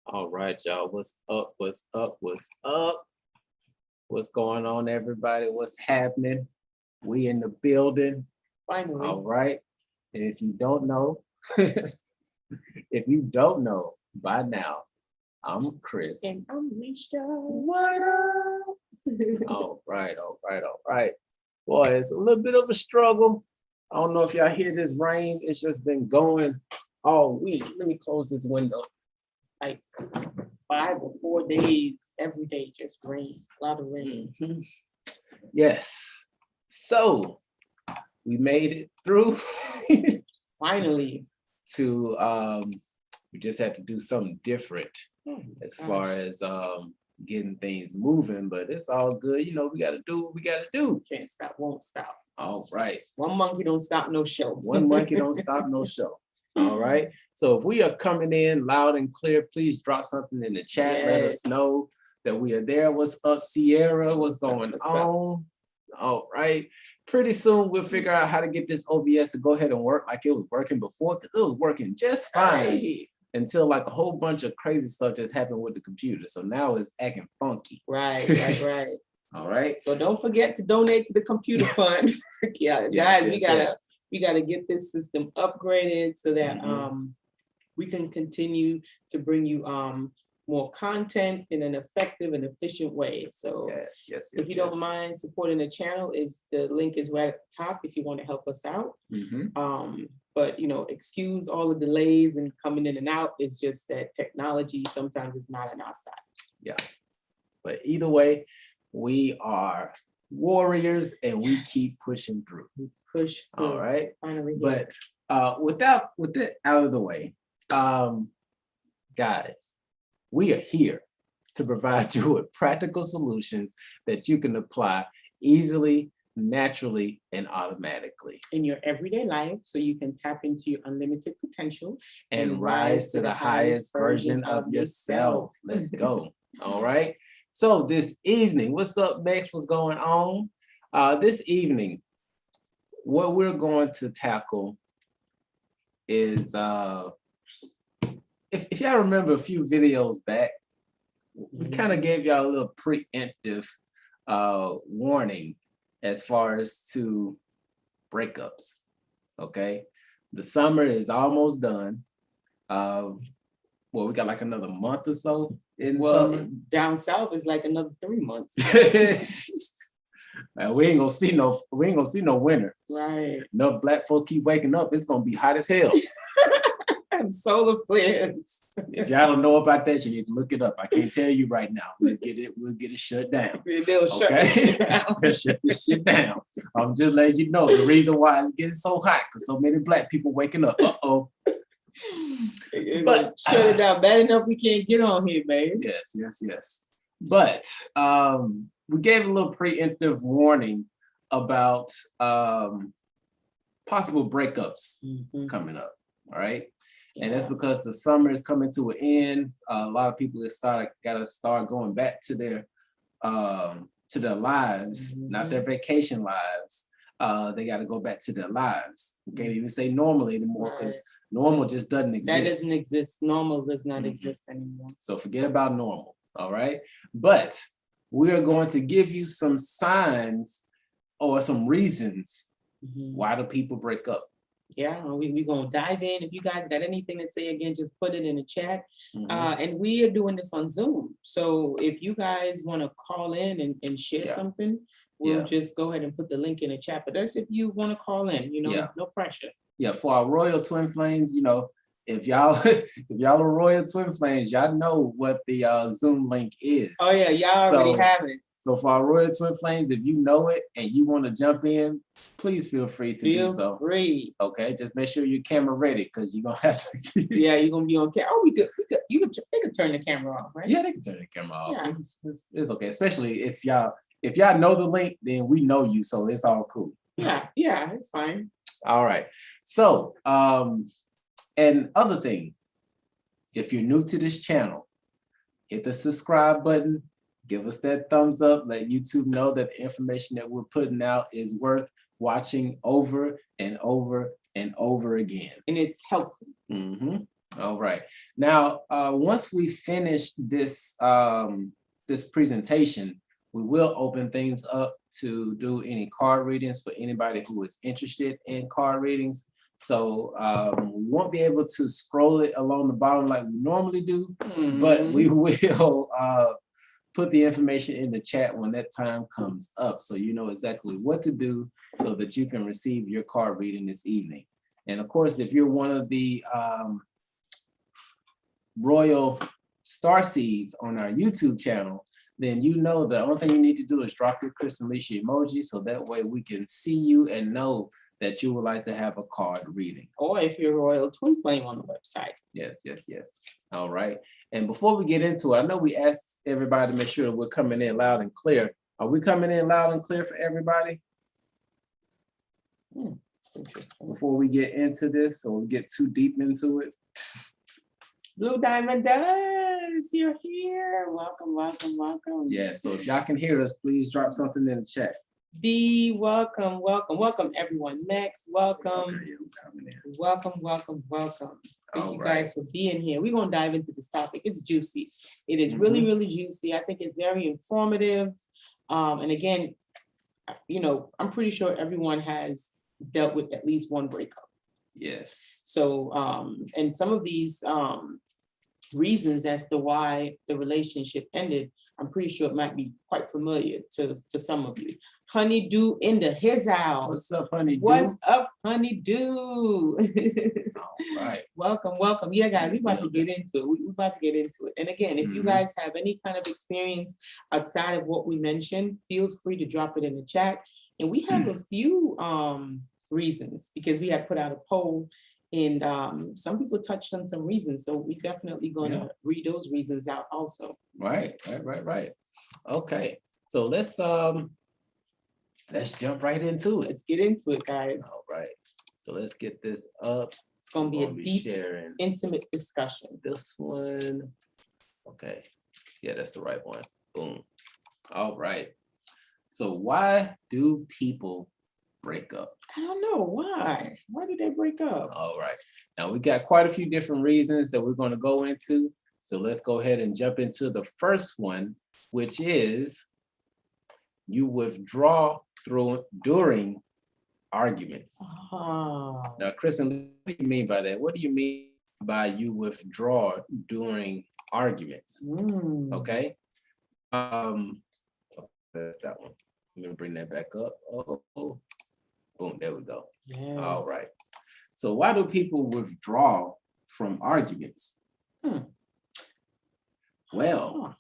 All right, y'all. What's up? What's up? What's up? What's going on, everybody? What's happening? We in the building. Finally. All right. And if you don't know, if you don't know by now, I'm Chris. And I'm Misha. What up? All right, all right, all right. Boy, it's a little bit of a struggle. I don't know if y'all hear this rain. It's just been going all week. Let me close this window. Like 5 or 4 days, every day just rain. A lot of rain. Mhm. Yes. So we made it through Finally. to we just had to do something different as far as getting things moving, but it's all good. You know, we gotta do what we gotta do. Can't stop, won't stop. All right. One monkey don't stop, no show. One monkey don't stop, no show. All right. So if we are coming in loud and clear, please drop something in the chat. Let us know that we are there. What's up, Sierra? What's going on? All right. Pretty soon we'll figure out how to get this OBS to go ahead and work like it was working before, because it was working just fine until like a whole bunch of crazy stuff just happened with the computer. So now it's acting funky. Right. All right. So don't forget to donate to the computer fund. Guys, we gotta get this system upgraded so that we can continue to bring you more content in an effective and efficient way. So if you don't mind supporting the channel, the link is right at the top if you want to help us out. But you know, excuse all the delays and coming in and out. It's just that technology sometimes is not on our side. Yeah. But either way, we are warriors and we keep pushing through. Push through. All right. Finally. But with that out of the way, guys, we are here to provide you with practical solutions that you can apply easily, naturally, and automatically in your everyday life, so you can tap into your unlimited potential and rise to the highest version of yourself. Let's go. All right. So this evening, what's up, Max? What's going on? This evening, what we're going to tackle is if y'all remember a few videos back, we kind of gave y'all a little preemptive warning as far as to breakups. Okay, the summer is almost done. Well, we got like another month or so in summer. Down south is like another 3 months. We ain't gonna see no winter. Right. Enough black folks keep waking up, it's gonna be hot as hell. And solar flares. If y'all don't know about that, you need to look it up. I can't tell you right now. We'll get it shut down. They'll shut it down. They'll shut this shit down. I'm just letting you know the reason why it's getting so hot, because so many black people waking up. But shut it down. Bad enough we can't get on here, babe. Yes. But we gave a little preemptive warning about possible breakups coming up. All right. And that's because the summer is coming to an end. A lot of people gotta start going back to their lives, not their vacation lives. They gotta go back to their lives. We can't even say normal anymore, because normal just doesn't exist. That doesn't exist. Normal does not exist anymore. So forget about normal. All right. But we are going to give you some signs or some reasons why do people break up. Yeah, we're going to dive in. If you guys got anything to say, again, just put it in the chat. And we are doing this on Zoom. So if you guys want to call in and share something, we'll just go ahead and put the link in the chat. But that's if you want to call in, no pressure. Yeah, for our Royal Twin Flames, if y'all are Royal Twin Flames, y'all know what the Zoom link is. Oh yeah, y'all already have it. So for our Royal Twin Flames, if you know it and you want to jump in, please feel free to do so. Okay, just make sure your camera ready, because you're gonna have to. You're gonna be on camera. Oh, they can turn the camera off, right? Yeah, they can turn the camera off. Yeah. It's okay, especially if y'all know the link, then we know you, so it's all cool. Yeah, it's fine. All right. So, and other thing, if you're new to this channel, hit the subscribe button. Give us that thumbs up. Let YouTube know that the information that we're putting out is worth watching over and over and over again. And it's helpful. All right. Now, once we finish this this presentation, we will open things up to do any card readings for anybody who is interested in card readings. So we won't be able to scroll it along the bottom like we normally do, but we will put the information in the chat when that time comes up, so you know exactly what to do so that you can receive your card reading this evening. And of course, if you're one of the Royal Star Seeds on our YouTube channel, then you know the only thing you need to do is drop your Chris and Alicia emoji, so that way we can see you and know that you would like to have a card reading. Or if you're Royal Twin Flame on the website. Yes, yes, yes. All right. And before we get into it, I know we asked everybody to make sure we're coming in loud and clear. Are we coming in loud and clear for everybody? That's interesting. Before we get into this, or we get too deep into it. Blue Diamond does. You're here. Welcome, welcome, welcome. Yeah, so if y'all can hear us, please drop something in the chat. D, welcome, welcome, welcome everyone. Max, welcome. Okay, welcome, welcome, welcome. Thank you guys for being here. We're gonna dive into this topic. It's juicy. It is really, really juicy. I think it's very informative. And again, you know, I'm pretty sure everyone has dealt with at least one breakup. Yes. So, and some of these reasons as to why the relationship ended, I'm pretty sure it might be quite familiar to some of you. Honeydew in the his house. What's up, Honeydew? What's up, Honeydew? All right. Welcome, welcome. Yeah, guys, we're about to get into it. We're about to get into it. And again, if you guys have any kind of experience outside of what we mentioned, feel free to drop it in the chat. And we have a few reasons, because we had put out a poll, and some people touched on some reasons. So we definitely going to read those reasons out also. Right. Okay. So let's jump right into it. Let's get into it, guys. All right. So let's get this up. It's going to be a deep, sharing intimate discussion. This one. Okay. Yeah, that's the right one. Boom. All right. So why do people break up? I don't know. Why? Why did they break up? All right. Now we got quite a few different reasons that we're going to go into. So let's go ahead and jump into the first one, which is you withdraw during arguments. Now, Kristen, what do you mean by that? What do you mean by you withdraw during arguments? Okay. That's that one. I'm gonna bring that back up. Oh, boom, there we go. Yes. All right. So why do people withdraw from arguments? Well,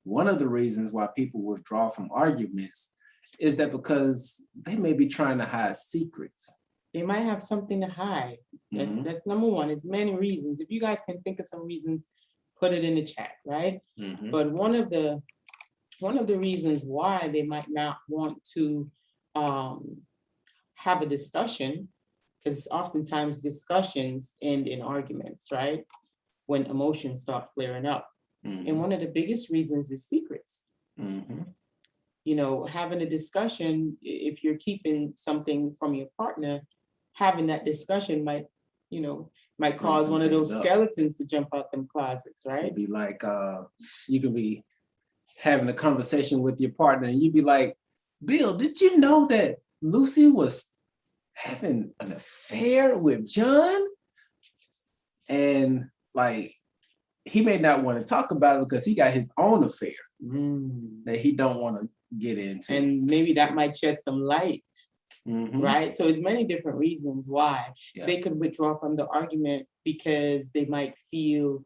one of the reasons why people withdraw from arguments is that because they may be trying to hide secrets. They might have something to hide. That's number one. It's many reasons. If you guys can think of some reasons, put it in the chat, right? But one of the reasons why they might not want to have a discussion, because oftentimes discussions end in arguments, right? When emotions start flaring up. And one of the biggest reasons is secrets. You know, having a discussion, if you're keeping something from your partner, having that discussion might cause one of those skeletons to jump out them closets, right? It'd be like, you could be having a conversation with your partner and you'd be like, Bill, did you know that Lucy was having an affair with John? And like, he may not want to talk about it because he got his own affair that he don't want to get into. And maybe that might shed some light, right? So it's many different reasons why they could withdraw from the argument, because they might feel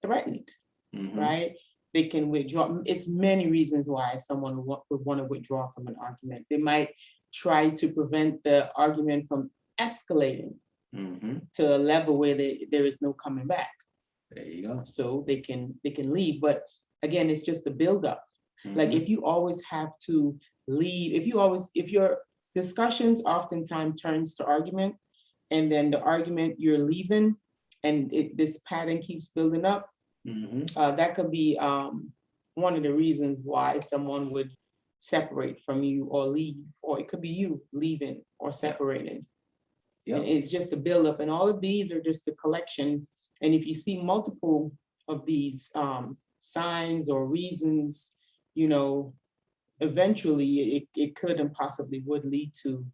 threatened, right? They can withdraw. It's many reasons why someone would want to withdraw from an argument. They might try to prevent the argument from escalating to a level where there is no coming back. There you go. So they can leave. But again, it's just a buildup. Like if you always have to leave, if your discussions oftentimes turns to argument, and then the argument you're leaving, and this pattern keeps building up, that could be one of the reasons why someone would separate from you or leave, or it could be you leaving or separating. And it's just a buildup, and all of these are just a collection And if you see multiple of these signs or reasons, you know, eventually it could and possibly would lead to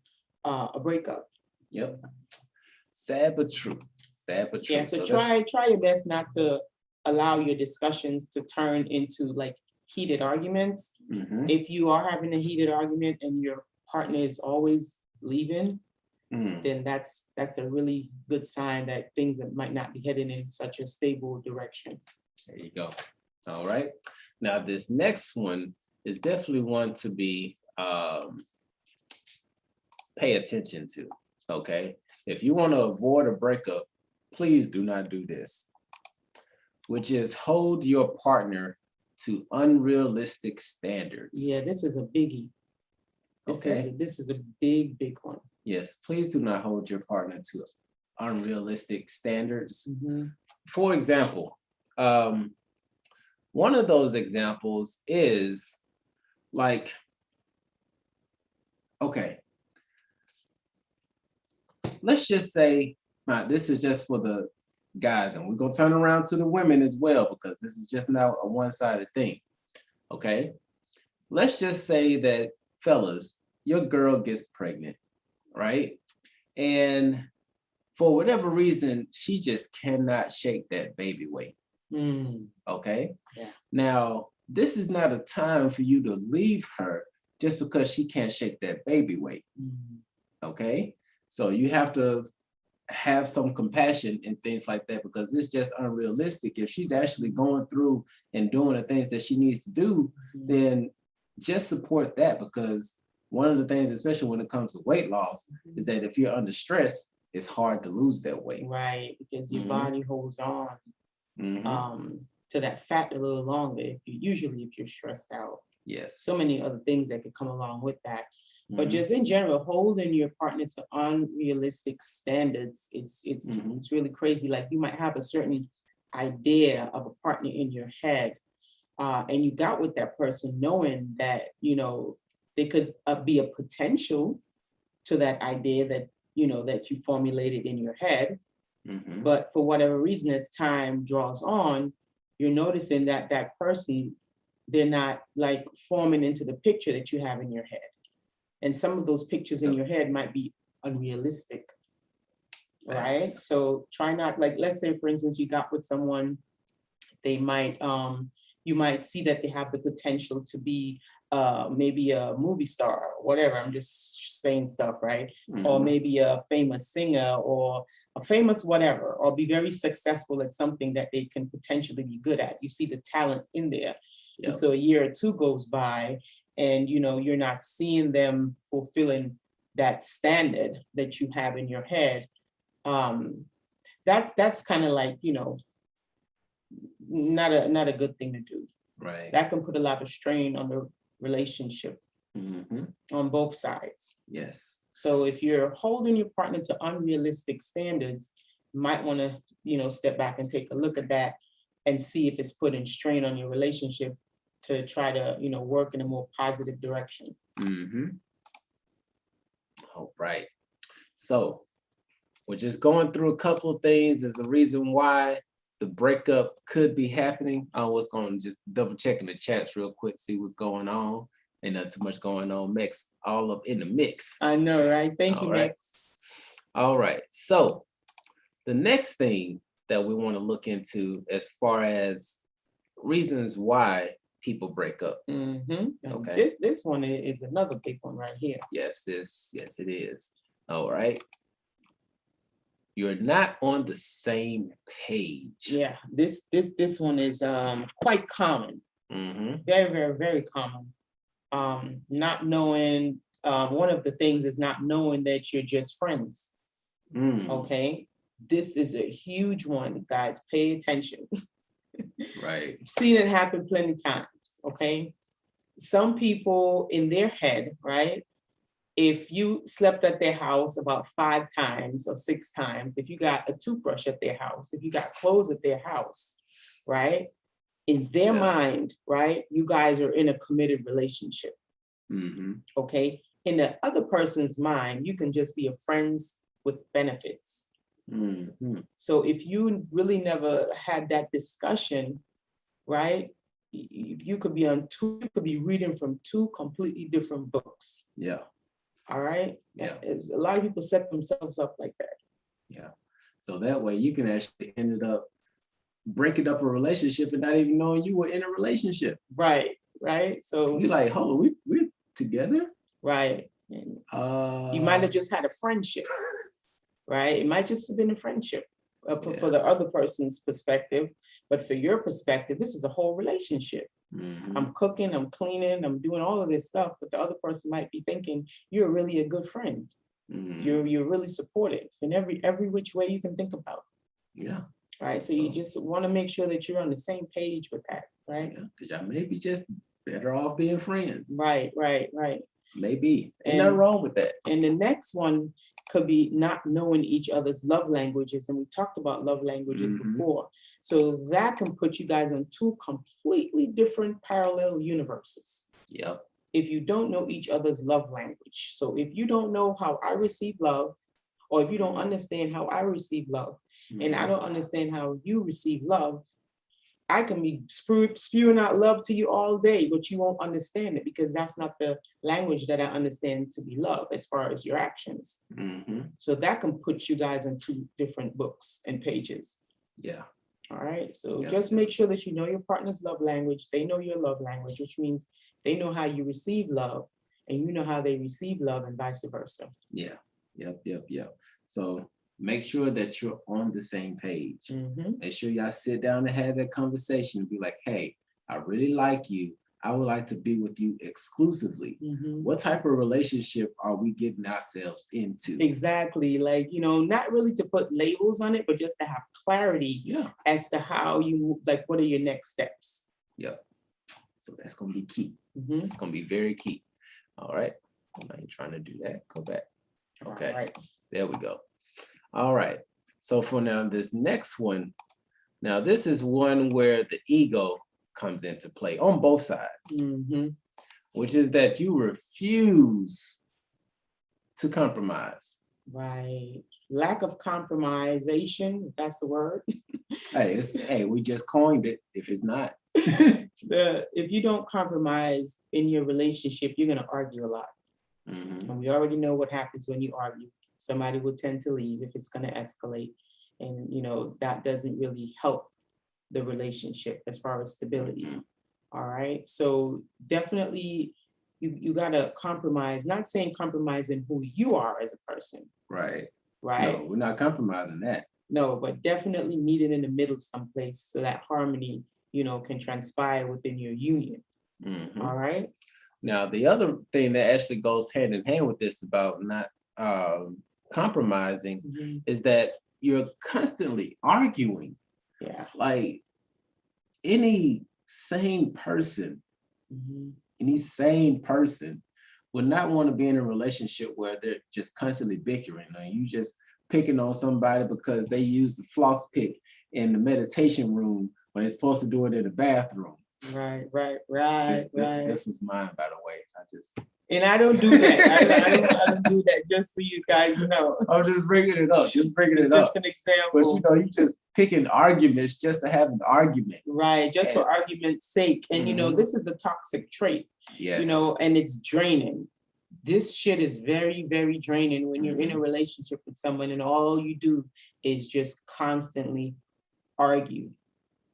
a breakup. Yep. Sad but true. Sad but true. Yeah, so try your best not to allow your discussions to turn into like heated arguments. If you are having a heated argument and your partner is always leaving, then that's a really good sign that things that might not be heading in such a stable direction. There you go. All right. Now this next one is definitely one to be pay attention to. Okay. If you want to avoid a breakup, please do not do this, which is hold your partner to unrealistic standards. Yeah, this is a biggie. This is a big one. Yes, please do not hold your partner to unrealistic standards. For example, one of those examples is like, okay, let's just say, now this is just for the guys, and we're gonna turn around to the women as well, because this is just not a one-sided thing. Okay, let's just say that, fellas, your girl gets pregnant, right? And for whatever reason, she just cannot shake that baby weight. Okay. Yeah. Now, this is not a time for you to leave her just because she can't shake that baby weight. Okay. So you have to have some compassion and things like that, because it's just unrealistic. If she's actually going through and doing the things that she needs to do, then just support that, because one of the things, especially when it comes to weight loss, is that if you're under stress, it's hard to lose that weight. Right, because your body holds on to that fat a little longer. If you're stressed out. Yes. So many other things that could come along with that. But just in general, holding your partner to unrealistic standards, it's really crazy. Like you might have a certain idea of a partner in your head, and you got with that person knowing that, you know, there could be a potential to that idea that, you know, that you formulated in your head. But for whatever reason, as time draws on, you're noticing that that person, they're not like forming into the picture that you have in your head. And some of those pictures in your head might be unrealistic, right? So try not, like, let's say, for instance, you got with someone, they might, you might see that they have the potential to be maybe a movie star or whatever. I'm just saying stuff, right? Or maybe a famous singer or a famous whatever, or be very successful at something that they can potentially be good at. You see the talent in there. And so a year or two goes by, and you know, you're not seeing them fulfilling that standard that you have in your head. That's kind of like, you know, not a good thing to do. Right. That can put a lot of strain on the relationship on both sides. Yes. So if you're holding your partner to unrealistic standards, you might want to, you know, step back and take a look at that and see if it's putting strain on your relationship, to try to, you know, work in a more positive direction. All right. So we're just going through a couple of things as a reason why the breakup could be happening. I was going to just double check in the chats real quick, see what's going on. Ain't not too much going on. Mix all up in the mix. I know, right? Thank you, Max. All right. So the next thing that we want to look into as far as reasons why people break up. Okay. This one is another big one right here. Yes, it is. All right. You're not on the same page. Yeah, this one is quite common. Very, very, very common. Not knowing, one of the things is not knowing that you're just friends. Okay. This is a huge one, guys. Pay attention. Right. I've seen it happen plenty of times. Okay. Some people in their head, right? If you slept at their house about 5 times or 6 times, if you got a toothbrush at their house, if you got clothes at their house, right? In their mind, right? You guys are in a committed relationship. Okay. In the other person's mind, you can just be a friends with benefits. So if you really never had that discussion, right? You could be you could be reading from two completely different books. Yeah. All right. Yeah. As a lot of people set themselves up like that. Yeah. So that way you can actually end up breaking up a relationship and not even knowing you were in a relationship. Right. Right. So you're like, hold on, we're together. Right. And you might have just had a friendship. Right. It might just have been a friendship for the other person's perspective. But for your perspective, this is a whole relationship. I'm cooking, I'm cleaning, I'm doing all of this stuff. But the other person might be thinking, you're really a good friend. You're really supportive in every which way you can think about. Yeah. Right. So you just want to make sure that you're on the same page with that. Right. Because y'all may be just better off being friends. Right. Right. Right. Maybe. Ain't nothing wrong with that. And the next one could be not knowing each other's love languages. And we talked about love languages before. So that can put you guys on two completely different parallel universes. Yep. If you don't know each other's love language. So if you don't know how I receive love, or if you don't understand how I receive love, and I don't understand how you receive love, I can be spewing out love to you all day, but you won't understand it because that's not the language that I understand to be love as far as your actions. So that can put you guys on two different books and pages. Yeah. All right. So just make sure that you know your partner's love language. They know your love language, which means they know how you receive love and you know how they receive love and vice versa. Yeah. Yep. So make sure that you're on the same page. Make sure y'all sit down and have that conversation and be like, hey, I really like you. I would like to be with you exclusively. What type of relationship are we getting ourselves into? Exactly. Like, not really to put labels on it, but just to have clarity as to how you, like, what are your next steps? Yep. So that's going to be key. It's going to be very key. All right. I ain't trying to do that. Go back. Okay. All right. There we go. All right. So for now, this next one, now this is one where the ego comes into play on both sides, which is that you refuse to compromise. Right. Lack of compromisation, if that's the word. Hey, we just coined it. If it's not. If you don't compromise in your relationship, you're going to argue a lot. And we already know what happens when you argue. Somebody will tend to leave if it's going to escalate. And, that doesn't really help the relationship as far as stability. All right. So definitely you got to compromise, not saying compromise in who you are as a person. Right. Right. No, we're not compromising that. No, but definitely meeting in the middle someplace so that harmony, can transpire within your union. All right. Now, the other thing that actually goes hand in hand with this about not compromising is that you're constantly arguing. Yeah. Like any sane person would not want to be in a relationship where they're just constantly bickering. Or you just picking on somebody because they use the floss pick in the meditation room when they're supposed to do it in the bathroom. Right. This was mine, by the way. And I don't do that. I don't do that, just so you guys know. I'm just bringing it up. Just an example. But you just picking arguments just to have an argument. Right, just for argument's sake. And this is a toxic trait. Yes. And it's draining. This shit is very, very draining when you're in a relationship with someone and all you do is just constantly argue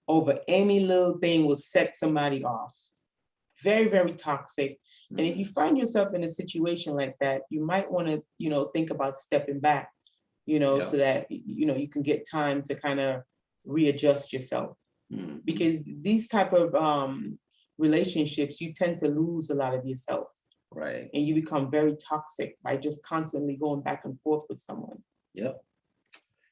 over any little thing will set somebody off. Very, very toxic. And if you find yourself in a situation like that, you might want to, think about stepping back, so that, you can get time to kind of readjust yourself. Because these type of relationships, you tend to lose a lot of yourself. Right. And you become very toxic by just constantly going back and forth with someone. Yep.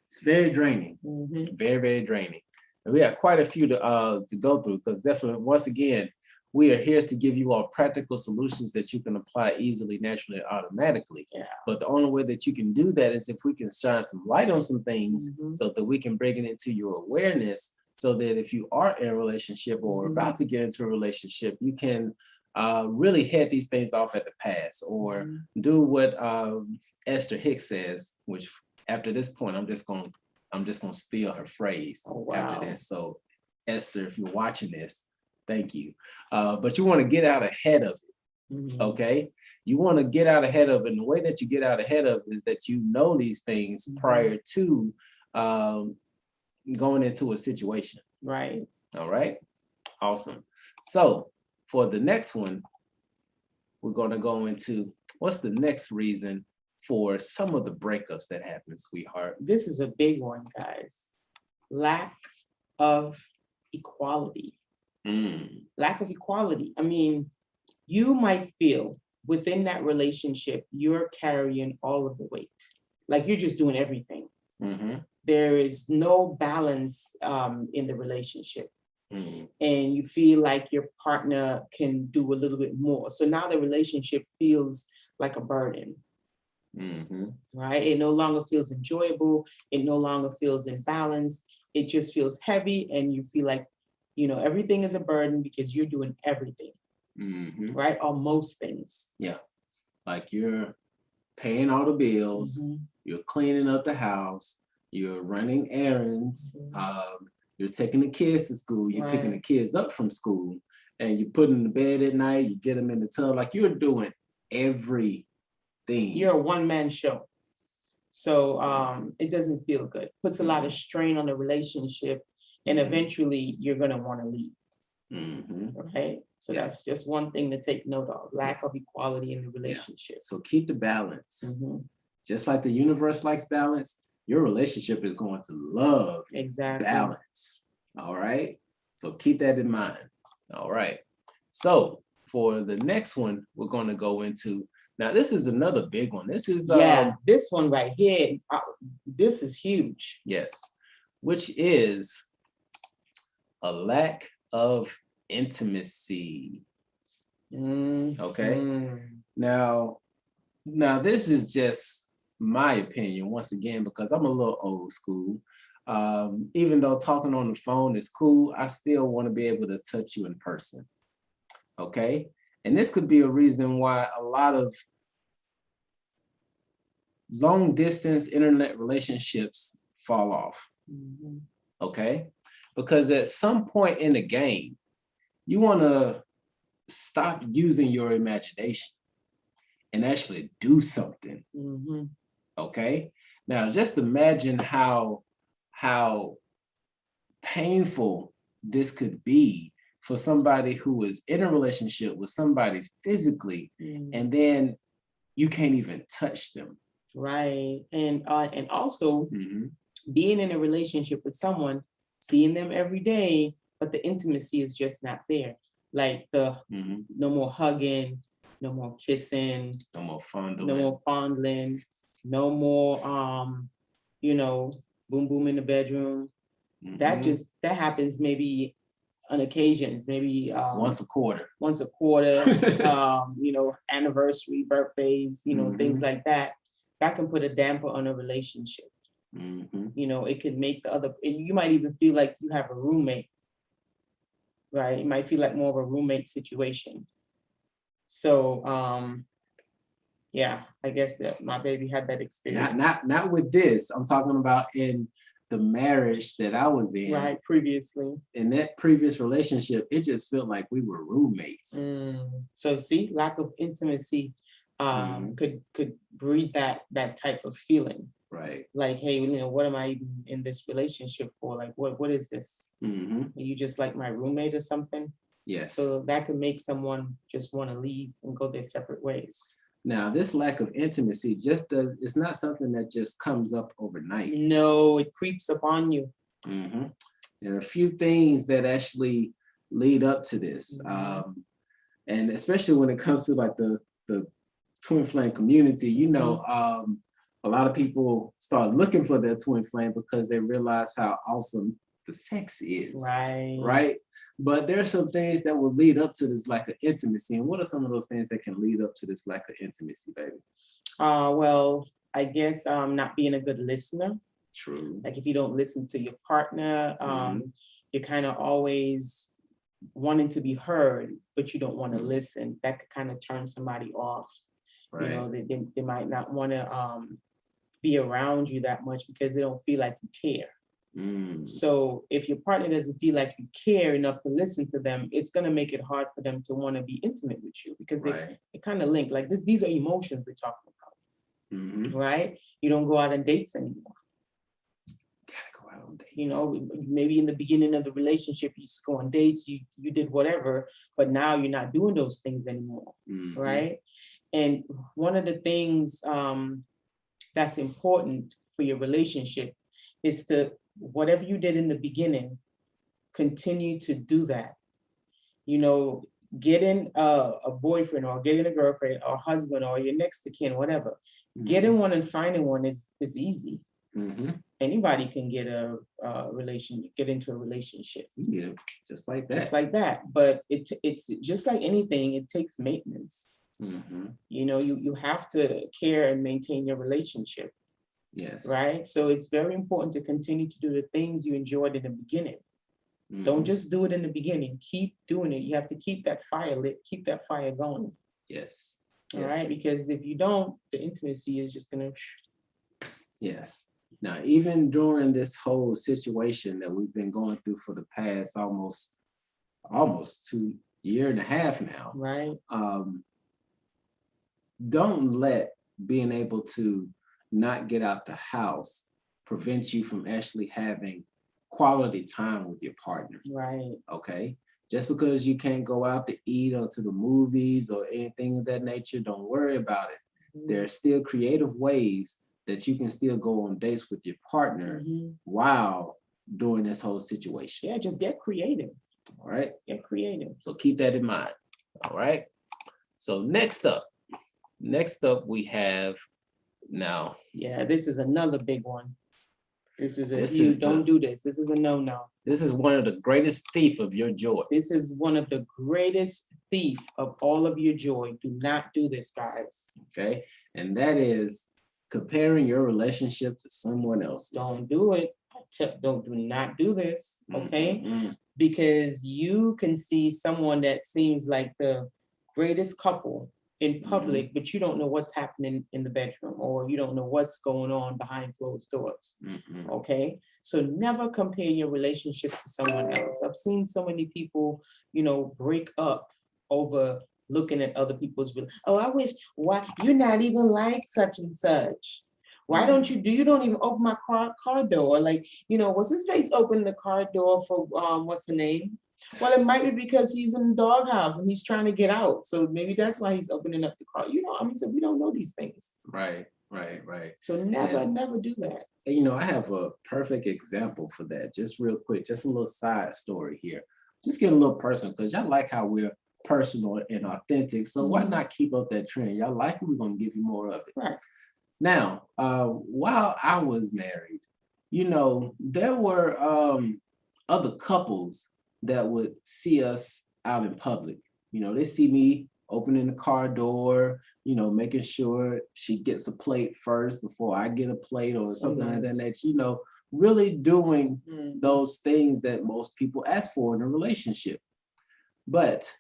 It's very draining. Very, very draining. And we have quite a few to go through because definitely, once again, we are here to give you all practical solutions that you can apply easily, naturally, and automatically. Yeah. But the only way that you can do that is if we can shine some light on some things so that we can bring it into your awareness so that if you are in a relationship or about to get into a relationship, you can really head these things off at the pass or do what Esther Hicks says, which after this point, I'm just gonna steal her phrase after this. So Esther, if you're watching this, thank you. But you want to get out ahead of it. Okay, you want to get out ahead of it. And the way that you get out ahead of it is that you know these things prior to going into a situation. Right. All right. Awesome. So for the next one, we're going to go into what's the next reason for some of the breakups that happen, sweetheart. This is a big one, guys. Lack of equality. Lack of equality. I mean, you might feel within that relationship, you're carrying all of the weight. Like you're just doing everything. There is no balance in the relationship. And you feel like your partner can do a little bit more. So now the relationship feels like a burden. Right? It no longer feels enjoyable. It no longer feels in balance. It just feels heavy, and you feel like, you know, everything is a burden because you're doing everything. Right? Or most things. Yeah. Like you're paying all the bills, you're cleaning up the house, you're running errands, you're taking the kids to school, you're picking the kids up from school, and you put them to bed at night, you get them in the tub, like you're doing everything. You're a one-man show. So it doesn't feel good. Puts a lot of strain on the relationship, and eventually you're gonna want to leave. Right? So that's just one thing to take note of. Lack of equality in the relationship. So keep the balance. Just like the universe likes balance, your relationship is going to love balance. All right. So keep that in mind. All right. So for the next one, we're going to go into, now this is another big one. This is this one right here. This is huge. Yes. Which is a lack of intimacy. Okay. Now this is just my opinion once again, because I'm a little old school. Even though talking on the phone is cool, I still want to be able to touch you in person. Okay. And this could be a reason why a lot of long distance internet relationships fall off. Okay. Because at some point in the game, you want to stop using your imagination and actually do something. Okay. Now just imagine how painful this could be for somebody who is in a relationship with somebody physically, and then you can't even touch them. Right. And also being in a relationship with someone, seeing them every day, but the intimacy is just not there. Like the no more hugging, no more kissing, no more fondling, no more you know, boom boom in the bedroom. That happens maybe on occasions, maybe once a quarter, you know, anniversary, birthdays, you know, things like that. That can put a damper on a relationship. You know, it could make the other, you might even feel like you have a roommate, right? It might feel like more of a roommate situation. So, yeah, I guess that my baby had that experience. Not with this. I'm talking about in the marriage that I was in. Right, previously. In that previous relationship, it just felt like we were roommates. So see, lack of intimacy could breed that type of feeling. Right. Like, hey, you know, what am I even in this relationship for? Like, what is this? Are you just like my roommate or something? Yes. So that could make someone just want to leave and go their separate ways. Now, this lack of intimacy it's not something that just comes up overnight. No, it creeps upon you. There are a few things that actually lead up to this. And especially when it comes to like the twin flame community, you know, a lot of people start looking for their twin flame because they realize how awesome the sex is. Right. But there's some things that will lead up to this lack of intimacy. And what are some of those things that can lead up to this lack of intimacy, baby? Well, I guess not being a good listener. True. Like if you don't listen to your partner, you're kind of always wanting to be heard, but you don't want to listen. That could kind of turn somebody off. Right. You know, they might not want to be around you that much because they don't feel like you care. So if your partner doesn't feel like you care enough to listen to them, it's going to make it hard for them to want to be intimate with you, because they kind of link like this. These are emotions we're talking about, right? You don't go out on dates anymore. Gotta go out on dates. You know, maybe in the beginning of the relationship, you used to go on dates, you did whatever, but now you're not doing those things anymore, right? And one of the things that's important for your relationship is to, whatever you did in the beginning, continue to do that. You know, getting a boyfriend or getting a girlfriend or husband or your next to kin, whatever. Getting one and finding one is easy. Anybody can get a get into a relationship. Yeah, just like that. Just like that. But it's just like anything, it takes maintenance. You know, you have to care and maintain your relationship. Yes. Right. So it's very important to continue to do the things you enjoyed in the beginning. Don't just do it in the beginning. Keep doing it. You have to keep that fire lit, keep that fire going. Yes. All right. Because if you don't, the intimacy is just gonna. Yes. Now, even during this whole situation that we've been going through for the past almost 2.5 years now. Right. Don't let being able to not get out the house prevent you from actually having quality time with your partner. Right. Okay. Just because you can't go out to eat or to the movies or anything of that nature, don't worry about it. There are still creative ways that you can still go on dates with your partner while doing this whole situation. Yeah, just get creative. All right. Get creative. So keep that in mind. All right. So next up we have now. Yeah, this is another big one. This is don't do this. This is a no-no. This is one of the greatest thief of your joy. This is one of the greatest thief of all of your joy. Do not do this, guys. Okay. And that is comparing your relationship to someone else's. Don't do it. Do not do this. Okay. Because you can see someone that seems like the greatest couple in public, but you don't know what's happening in the bedroom, or you don't know what's going on behind closed doors. Okay. So never compare your relationship to someone else. I've seen so many people, you know, break up over looking at other people's. Oh, I wish, why you're not even like such and such. Why don't you don't even open my car door? Like, you know, what's his face open the car door for what's the name? Well, it might be because he's in the doghouse and he's trying to get out. So maybe that's why he's opening up the car. You know, I mean, so we don't know these things. Right. So never do that. You know, I have a perfect example for that. Just real quick, just a little side story here. Just get a little personal, because y'all like how we're personal and authentic. So why not keep up that trend? Y'all like it, we're going to give you more of it. Right. Now, while I was married, you know, there were other couples that would see us out in public. You know, they see me opening the car door, you know, making sure she gets a plate first before I get a plate or something like that, you know, really doing those things that most people ask for in a relationship. But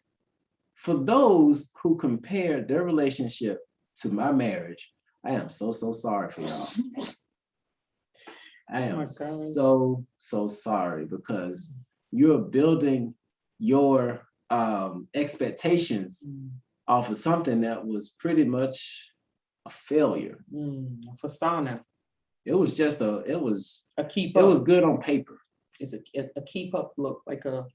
for those who compare their relationship to my marriage, I am so sorry for y'all. I am so sorry, because you're building your expectations off of something that was pretty much a failure. Fasana. It was just it was keep up. It was good on paper. It's a keep up look, like a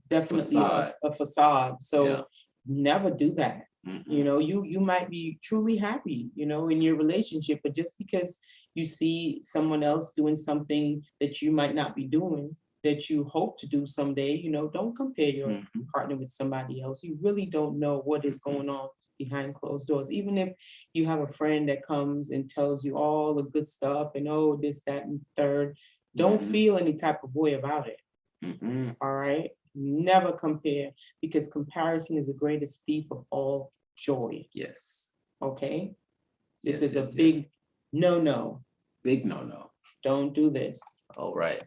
definitely facade. A facade. So never do that. You know, you might be truly happy, you know, in your relationship, but just because you see someone else doing something that you might not be doing, that you hope to do someday, you know, don't compare your partner with somebody else. You really don't know what is going on behind closed doors. Even if you have a friend that comes and tells you all the good stuff and oh, this, that, and third, don't feel any type of way about it. All right. Never compare, because comparison is the greatest thief of all joy. Yes. Okay. This is a big no-no. Big no-no. Don't do this. All right.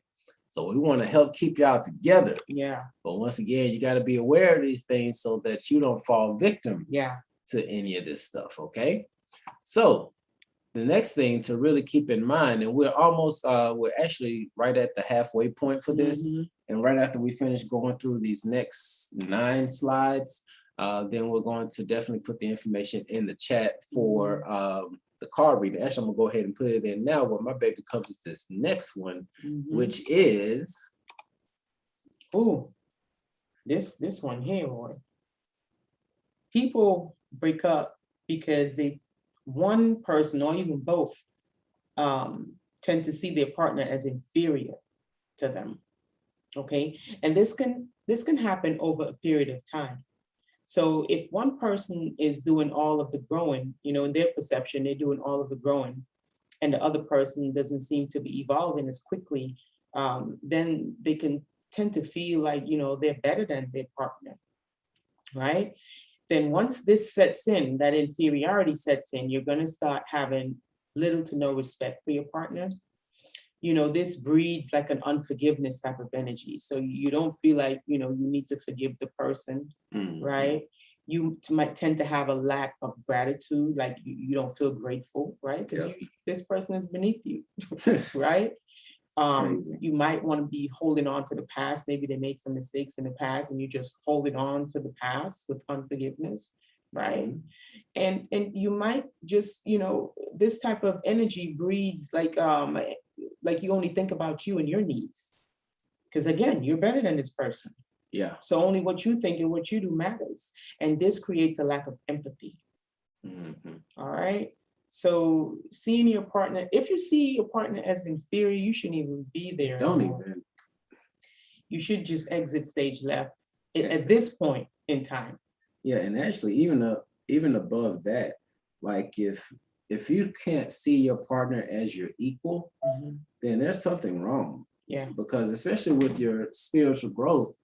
So we want to help keep y'all together. Yeah. But once again, you got to be aware of these things so that you don't fall victim to any of this stuff. Okay. So the next thing to really keep in mind, and we're actually right at the halfway point for this. And right after we finish going through these next 9 slides, then we're going to definitely put the information in the chat for the card reading. Actually, I'm gonna go ahead and put it in now where my baby covers this next one, which is this one here, Roy. People break up because one person or even both tend to see their partner as inferior to them. Okay, and this can happen over a period of time. So if one person is doing all of the growing, in their perception, they're doing all of the growing, and the other person doesn't seem to be evolving as quickly, then they can tend to feel like, they're better than their partner, right? Then once this sets in, that inferiority sets in, you're going to start having little to no respect for your partner. This breeds like an unforgiveness type of energy. So you don't feel like, you need to forgive the person, right? You might tend to have a lack of gratitude, like you don't feel grateful, right? Because this person is beneath you, right? You might want to be holding on to the past. Maybe they made some mistakes in the past and you just holding on to the past with unforgiveness, right? And you might just, this type of energy breeds like you only think about you and your needs. Because again, you're better than this person. Yeah. So only what you think and what you do matters. And this creates a lack of empathy. All right. So seeing your partner, if you see your partner as inferior, you shouldn't even be there. Don't even. You should just exit stage left at this point in time. Yeah, and actually even above that, like if you can't see your partner as your equal, then there's something wrong. Yeah. Because especially with your spiritual growth,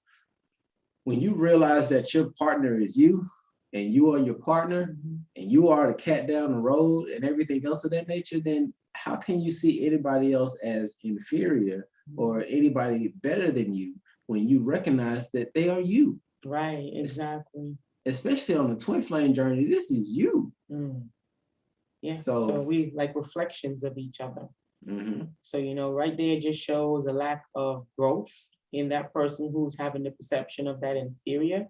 when you realize that your partner is you and you are your partner and you are the cat down the road and everything else of that nature, then how can you see anybody else as inferior or anybody better than you when you recognize that they are you? Right, exactly. Especially on the twin flame journey, this is you. Yeah, so we like reflections of each other. So, right there just shows a lack of growth in that person who's having the perception of that inferior.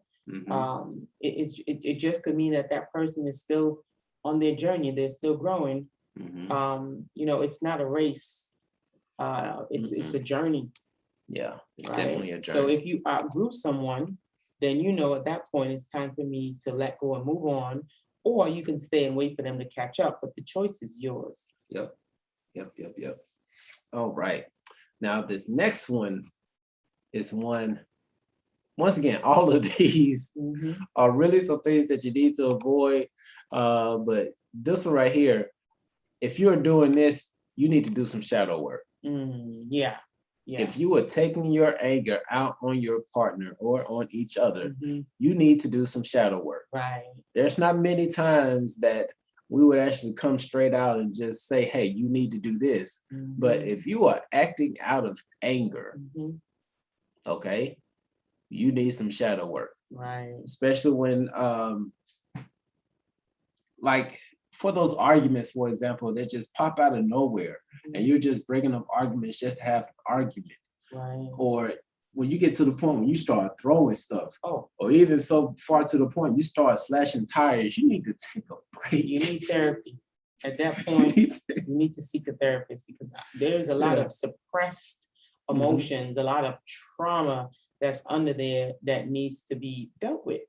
It just could mean that person is still on their journey. They're still growing. It's not a race. It's a journey. Yeah, it's right? definitely a journey. So if you outgrew someone, then at that point it's time for me to let go and move on, or you can stay and wait for them to catch up, but the choice is yours. Yep. All right. Now this next one is one, once again, all of these are really some things that you need to avoid. But this one right here, if you're doing this, you need to do some shadow work. Yeah. If you are taking your anger out on your partner or on each other, you need to do some shadow work. Right. There's not many times that we would actually come straight out and just say, hey, you need to do this. But if you are acting out of anger, okay, you need some shadow work. Right. Especially when, like, for those arguments, for example, that just pop out of nowhere and you're just bringing up arguments just to have an argument. Right. Or when you get to the point when you start throwing stuff, or even so far to the point you start slashing tires, you need to take a break. You need therapy. At that point, you need to seek a therapist, because there's a lot of suppressed emotions, a lot of trauma that's under there that needs to be dealt with.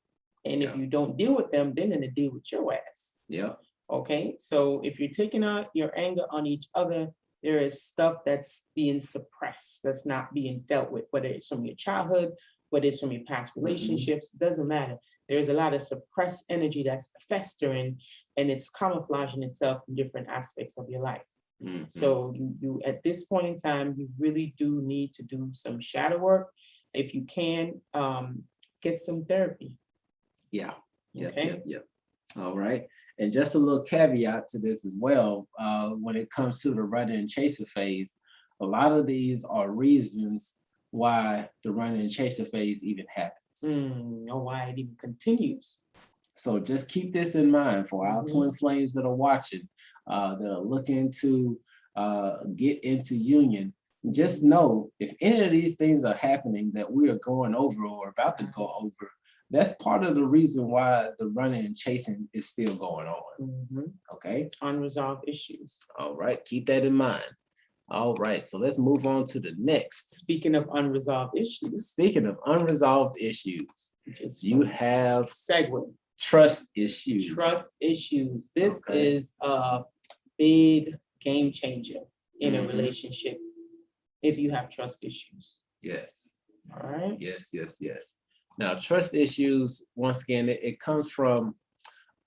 And if you don't deal with them, they're going to deal with your ass. Yeah. Okay, so if you're taking out your anger on each other, there is stuff that's being suppressed, that's not being dealt with, whether it's from your childhood, whether it's from your past relationships, doesn't matter. There's a lot of suppressed energy that's festering, and it's camouflaging itself in different aspects of your life. So you at this point in time, you really do need to do some shadow work. If you can, get some therapy. Yeah. Okay. All right. And just a little caveat to this as well, when it comes to the runner and chaser phase, a lot of these are reasons why the runner and chaser phase even happens. Or why it even continues. So just keep this in mind for our twin flames that are watching. that are looking to get into union, just know if any of these things are happening that we are going over or about to go over, that's part of the reason why the running and chasing is still going on. Okay. Unresolved issues. All right. Keep that in mind. All right. So let's move on to the next. Speaking of unresolved issues. Speaking of unresolved issues, you have segue. Trust issues. Trust issues. This is a big game changer in a relationship if you have trust issues. Yes. All right. Yes, yes, yes. Now, trust issues, once again, it comes from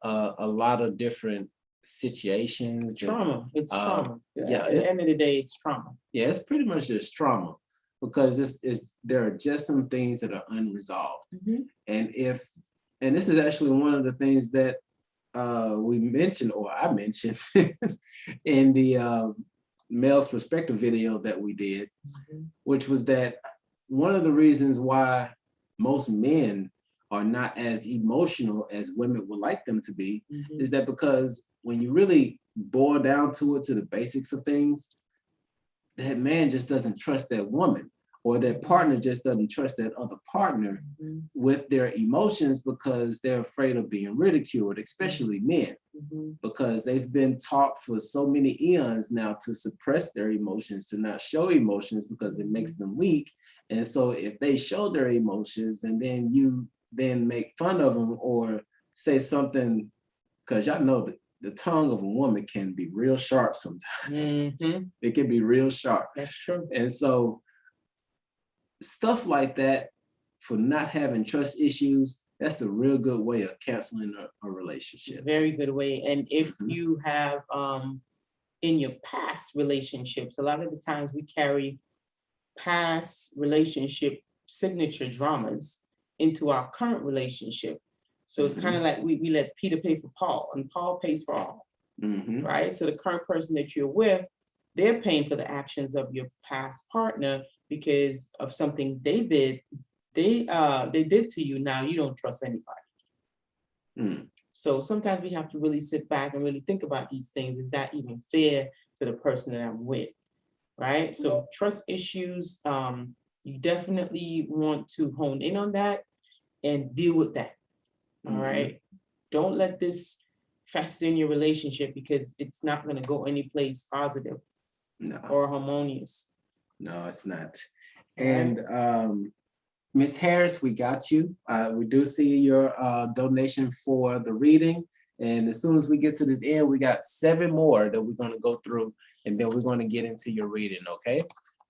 a lot of different situations. Trauma. It's trauma. Yeah. At the end of the day, it's trauma. Yeah, it's pretty much just trauma because there are just some things that are unresolved. And this is actually one of the things that we mentioned, or I mentioned in the male's perspective video that we did, which was that one of the reasons why most men are not as emotional as women would like them to be is that because when you really boil down to it, to the basics of things, that man just doesn't trust that woman, or that partner just doesn't trust that other partner with their emotions because they're afraid of being ridiculed, especially men, because they've been taught for so many eons now to suppress their emotions, to not show emotions because it makes them weak. And so if they show their emotions and then you then make fun of them or say something, because y'all know that the tongue of a woman can be real sharp sometimes. It can be real sharp. That's true. And so stuff like that, for not having trust issues, that's a real good way of canceling a relationship. Very good way. And if you have in your past relationships, a lot of the times we carry past relationship signature dramas into our current relationship. So it's kind of like we let Peter pay for Paul, and Paul pays for all. Right? So the current person that you're with, they're paying for the actions of your past partner because of something they did to you. Now you don't trust anybody. So sometimes we have to really sit back and really think about these things. Is that even fair to the person that I'm with? Right? So trust issues, you definitely want to hone in on that and deal with that. All right. Don't let this fester in your relationship because it's not going to go any place positive or harmonious. No, it's not. And Miss Harris, we got you. We do see your donation for the reading. And as soon as we get to this end, we got 7 more that we're going to go through, and then we're going to get into your reading, okay?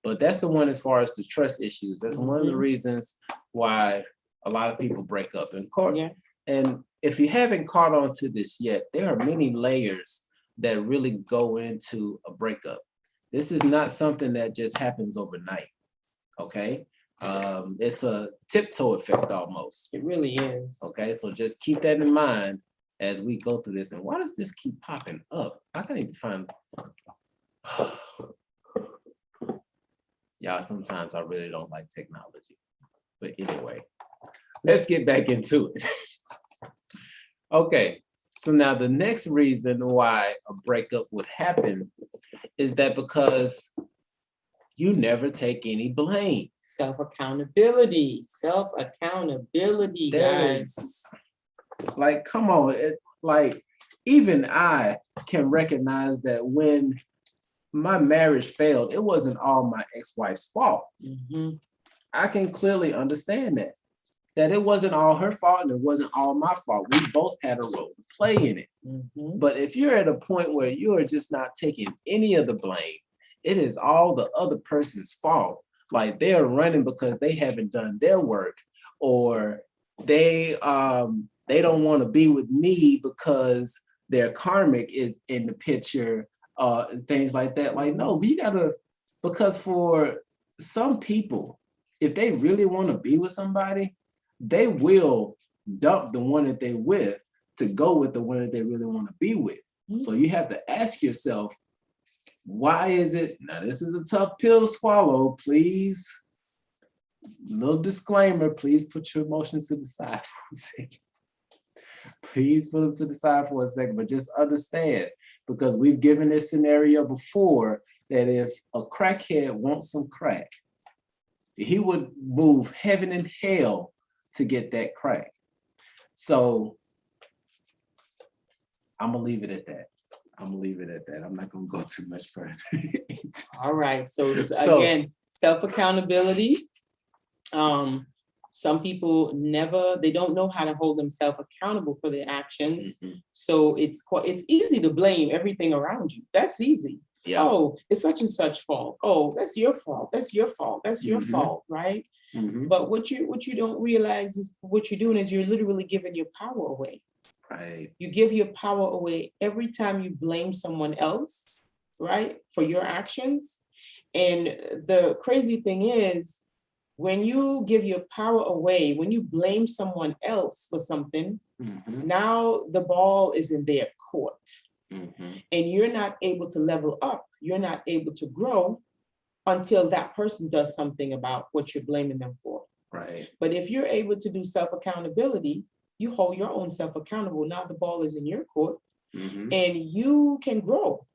But that's the one as far as the trust issues. That's one of the reasons why a lot of people break up in court. And if you haven't caught on to this yet, there are many layers that really go into a breakup. This is not something that just happens overnight, okay? It's a tiptoe effect almost. It really is. Okay, so just keep that in mind as we go through this. And why does this keep popping up? I can't even find. Y'all, sometimes I really don't like technology. But anyway, let's get back into it. Okay, so now the next reason why a breakup would happen is that because you never take any blame. Self-accountability, guys. Like, come on, like even I can recognize that when my marriage failed, it wasn't all my ex-wife's fault. I can clearly understand that it wasn't all her fault and it wasn't all my fault. We both had a role to play in it. But if you're at a point where you are just not taking any of the blame, it is all the other person's fault. Like they're running because they haven't done their work, or they don't want to be with me because their karmic is in the picture, things like that. Like, no, we gotta, because for some people, if they really want to be with somebody, they will dump the one that they're with to go with the one that they really want to be with. So you have to ask yourself, why is it? Now, this is a tough pill to swallow. Please, little disclaimer, please put your emotions to the side for a second. Please put them to the side for a second, but just understand, because we've given this scenario before that if a crackhead wants some crack, he would move heaven and hell to get that crack. So I'm gonna leave it at that. I'm not gonna go too much further. All right. So again, self-accountability. Some people they don't know how to hold themselves accountable for their actions. So it's easy to blame everything around you. That's easy. Yeah. Oh, it's such and such fault. Oh, that's your fault. That's your fault. That's your fault, right? But what you don't realize is what you're doing is you're literally giving your power away. Right. You give your power away every time you blame someone else, right, for your actions. And the crazy thing is, when you give your power away, when you blame someone else for something, now the ball is in their court. And you're not able to level up. You're not able to grow until that person does something about what you're blaming them for. Right. But if you're able to do self-accountability, you hold your own self accountable. Now the ball is in your court, and you can grow.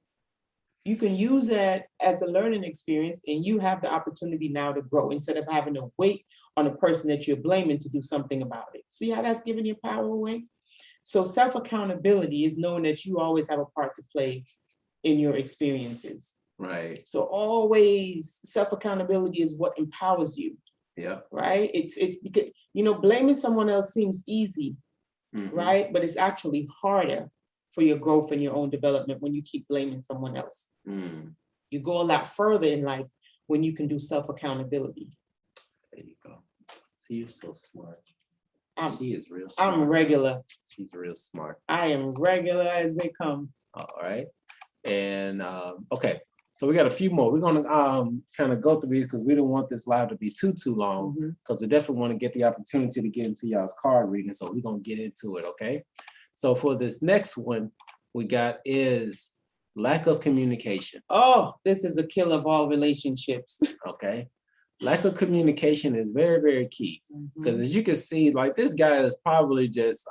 You can use that as a learning experience, and you have the opportunity now to grow instead of having to wait on a person that you're blaming to do something about it. See how that's giving your power away? So self-accountability is knowing that you always have a part to play in your experiences. Right. So always self-accountability is what empowers you. Yeah. Right. It's because, blaming someone else seems easy, right? But it's actually harder for your growth and your own development when you keep blaming someone else. You go a lot further in life when you can do self-accountability. There you go. See, you're so smart. She is real smart. I'm regular. She's real smart. I am regular as they come. All right. And okay. So we got a few more. We're going to kind of go through these because we don't want this live to be too long, because we definitely want to get the opportunity to get into y'all's card reading. So we're going to get into it, okay? So for this next one we got is lack of communication. Oh, this is a killer of all relationships. Okay. Lack of communication is very, very key, because as you can see, like, this guy is probably just,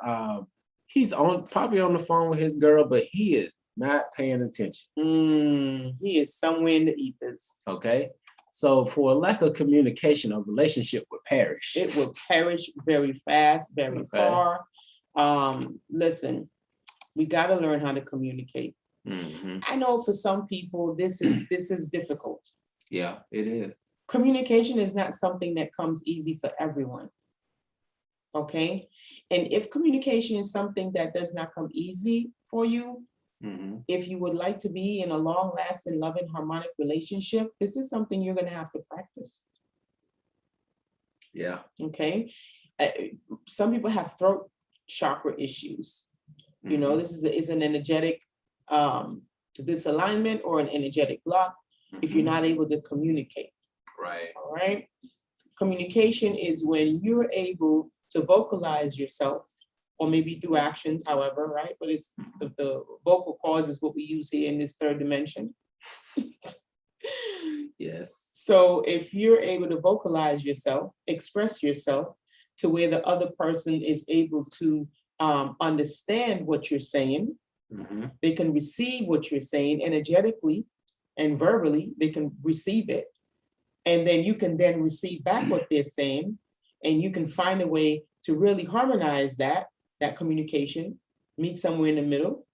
he's probably on the phone with his girl, but he is not paying attention. He is somewhere in the ethers. Okay. So for a lack of communication, a relationship would perish. It would perish very fast, very far. Listen, we got to learn how to communicate. I know for some people, this is difficult. Yeah, it is. Communication is not something that comes easy for everyone. Okay. And if communication is something that does not come easy for you, if you would like to be in a long-lasting, loving, harmonic relationship, this is something you're going to have to practice. Yeah. Okay. Some people have throat chakra issues. This is an energetic disalignment or an energetic block if you're not able to communicate. Right. All right. Communication is when you're able to vocalize yourself, or maybe through actions, however, right? But it's the vocal cords is what we use here in this third dimension. Yes. So if you're able to vocalize yourself, express yourself to where the other person is able to understand what you're saying, they can receive what you're saying energetically and verbally, they can receive it. And then you can then receive back what they're saying, and you can find a way to really harmonize that communication, meet somewhere in the middle,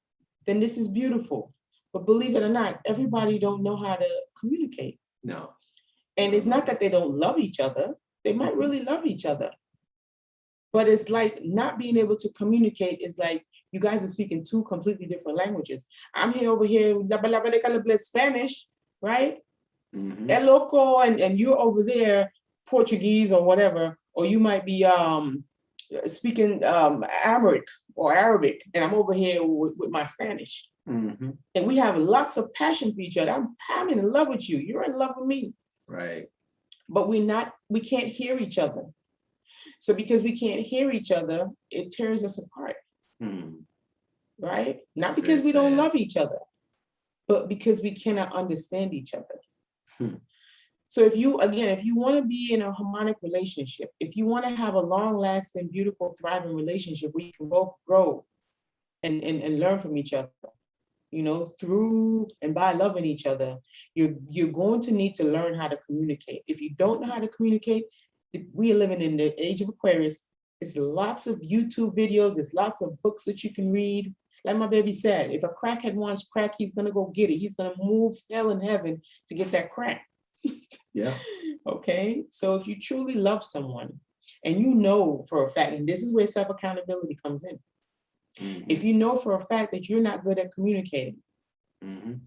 then this is beautiful. But believe it or not, everybody don't know how to communicate. No. And it's not that they don't love each other. They might really love each other. But it's like not being able to communicate is like you guys are speaking two completely different languages. I'm here over here, Spanish, right? El loco, and you're over there, Portuguese or whatever, or you might be speaking Arabic, and I'm over here with my Spanish. And we have lots of passion for each other. I'm in love with you. You're in love with me. Right. But we can't hear each other. So because we can't hear each other, it tears us apart. Right? Not because we don't love each other, but because we cannot understand each other. So if you want to be in a harmonic relationship, if you want to have a long-lasting, beautiful, thriving relationship where you can both grow and learn from each other, you know, through and by loving each other, you're going to need to learn how to communicate. If you don't know how to communicate, we are living in the age of Aquarius. There's lots of YouTube videos, there's lots of books that you can read. Like my baby said, if a crackhead wants crack, he's gonna go get it. He's gonna move hell and heaven to get that crack. Yeah. Okay. So if you truly love someone and you know for a fact, and this is where self-accountability comes in. If you know for a fact that you're not good at communicating,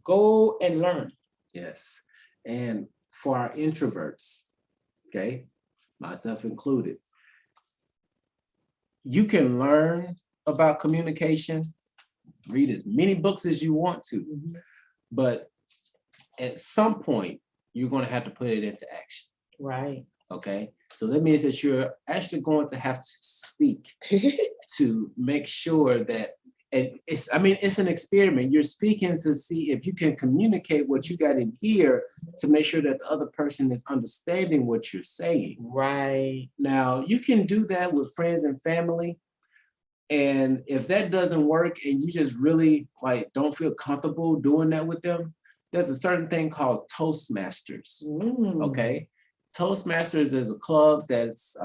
go and learn. Yes. And for our introverts, okay, myself included, you can learn about communication, read as many books as you want to, but at some point, you're going to have to put it into action. Right. Okay. So that means that you're actually going to have to speak to make sure that, and it's an experiment. You're speaking to see if you can communicate what you got in here to make sure that the other person is understanding what you're saying. Right. Now, you can do that with friends and family. And if that doesn't work and you just really don't feel comfortable doing that with them, there's a certain thing called Toastmasters. Okay. Toastmasters is a club that's,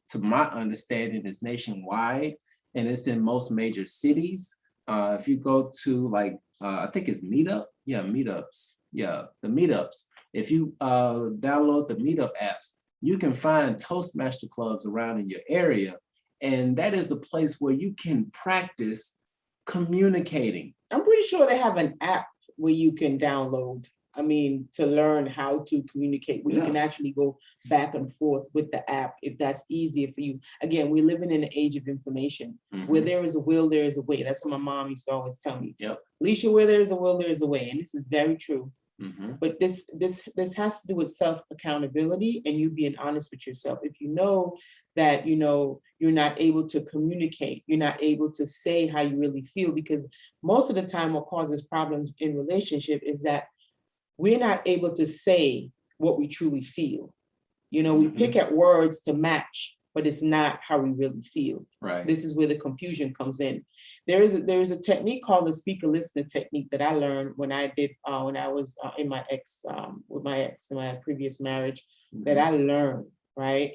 to my understanding, is nationwide, and it's in most major cities. If you go to I think it's Meetup, Meetups, the Meetups. If you download the Meetup apps, you can find Toastmaster clubs around in your area, and that is a place where you can practice communicating. I'm pretty sure they have an app where you can download, to learn how to communicate, where you can actually go back and forth with the app if that's easier for you. Again, we're living in an age of information. Where there is a will, there is a way. That's what my mom used to always tell me. Yep. Alicia, where there is a will, there is a way. And this is very true. But this has to do with self-accountability and you being honest with yourself. If you know that, you're not able to communicate, you're not able to say how you really feel, because most of the time what causes problems in relationship is that we're not able to say what we truly feel. We pick at words to match, but it's not how we really feel. Right. This is where the confusion comes in. There is a technique called the speaker listener technique that I learned when I was in my ex, with my ex in my previous marriage, that I learned, right?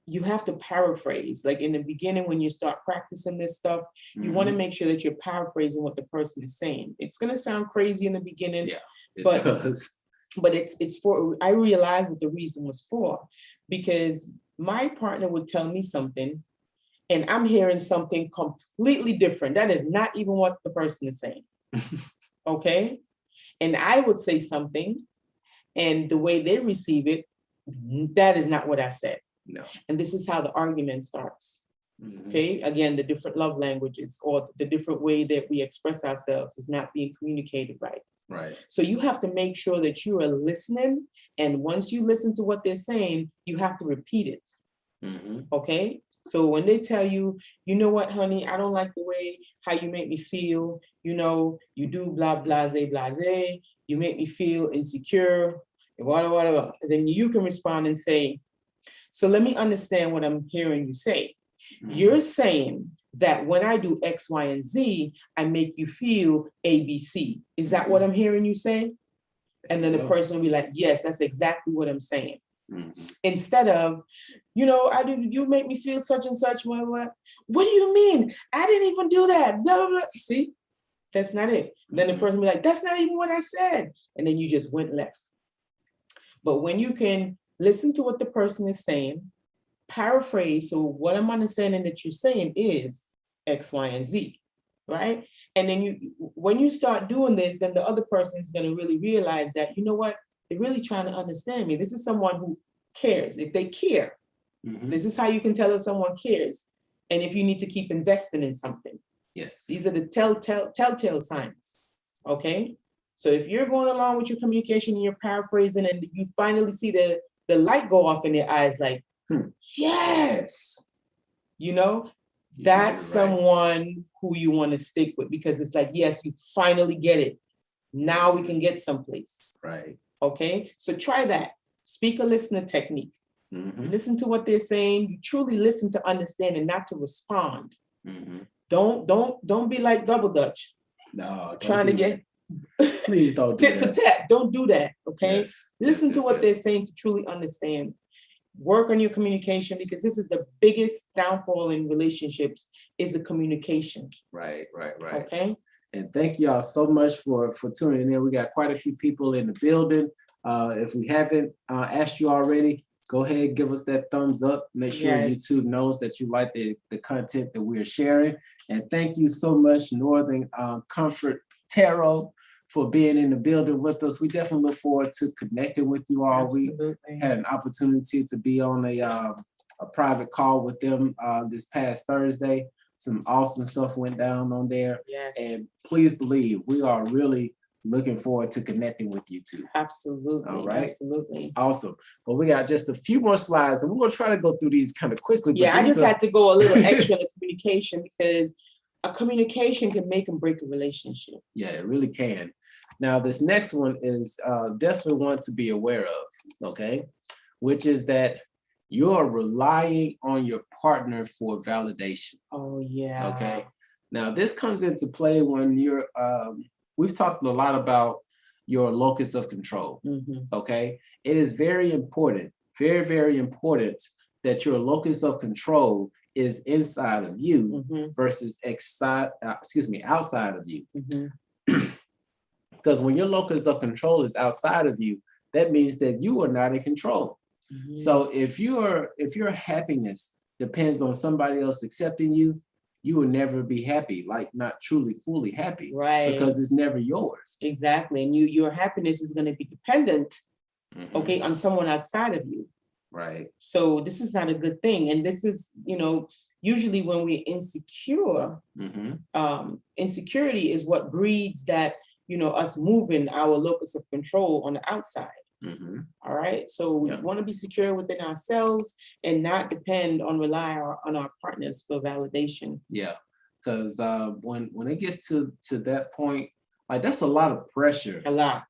You have to paraphrase. Like in the beginning, when you start practicing this stuff, you want to make sure that you're paraphrasing what the person is saying. It's going to sound crazy in the beginning. Yeah. But it's for, I realized what the reason was for, because my partner would tell me something and I'm hearing something completely different. That is not even what the person is saying. Okay. And I would say something and the way they receive it, that is not what I said. No. And this is how the argument starts. Okay. Again, the different love languages or the different way that we express ourselves is not being communicated right. Right. So you have to make sure that you are listening. And once you listen to what they're saying, you have to repeat it. Okay. So when they tell you, you know what, honey, I don't like the way how you make me feel. You do blah, blase, blase. You make me feel insecure, whatever. Then you can respond and say, so let me understand what I'm hearing you say. You're saying that when I do X, Y, and Z, I make you feel A, B, C. Is that what I'm hearing you say? And then the person will be like, yes, that's exactly what I'm saying. Instead of, you make me feel such and such. What do you mean? I didn't even do that. Blah, blah, blah. See, that's not it. Then the person will be like, that's not even what I said. And then you just went left. But when you can listen to what the person is saying, paraphrase, so what I'm understanding that you're saying is X, Y, and Z, right? And then when you start doing this, then the other person is going to really realize that, you know what, they're really trying to understand me. This is someone who cares. If they care, this is how you can tell if someone cares. And if you need to keep investing in something. Yes. These are the telltale signs, okay? So if you're going along with your communication and you're paraphrasing and you finally see the light go off in their eyes, like, yes, that's someone who you want to stick with, because it's like, yes, you finally get it. Now we can get someplace. Right. Okay. So try that speaker listener technique. Listen to what they're saying. You truly listen to understand and not to respond. Don't be like double Dutch. No, trying to get please don't do tit for tat. Don't do that. Okay. Yes. Listen to what they're saying to truly understand. Work on your communication, because this is the biggest downfall in relationships is the communication. Right. Okay. And thank y'all so much for tuning in. We got quite a few people in the building. If we haven't asked you already, go ahead, give us that thumbs up. Make sure YouTube knows that you like the content that we're sharing. And thank you so much, Northern Comfort Tarot, for being in the building with us. We definitely look forward to connecting with you all. Absolutely. We had an opportunity to be on a private call with them this past Thursday. Some awesome stuff went down on there. Yes. And please believe we are really looking forward to connecting with you too. Absolutely. All right. Absolutely. Awesome. Well, we got just a few more slides and we're going to try to go through these kind of quickly. Yeah, I just had to go a little extra in communication, because a communication can make and break a relationship. Yeah, it really can. Now, this next one is definitely one to be aware of, okay? Which is that you're relying on your partner for validation. Oh, yeah. Okay. Now, this comes into play when you're, we've talked a lot about your locus of control. Okay. It is very important, very, very important that your locus of control is inside of you versus outside of you. Because when your locus of control is outside of you, that means that you are not in control. So if your happiness depends on somebody else accepting you, you will never be happy, like not truly fully happy, right? Because it's never yours. Exactly. And your happiness is going to be dependent, okay, on someone outside of you. Right. So this is not a good thing. And this is, usually when we're insecure, insecurity is what breeds that, us moving our locus of control on the outside. All right. So we want to be secure within ourselves and not depend on rely on our partners for validation. Yeah. Because when it gets to that point, like that's a lot of pressure. A lot.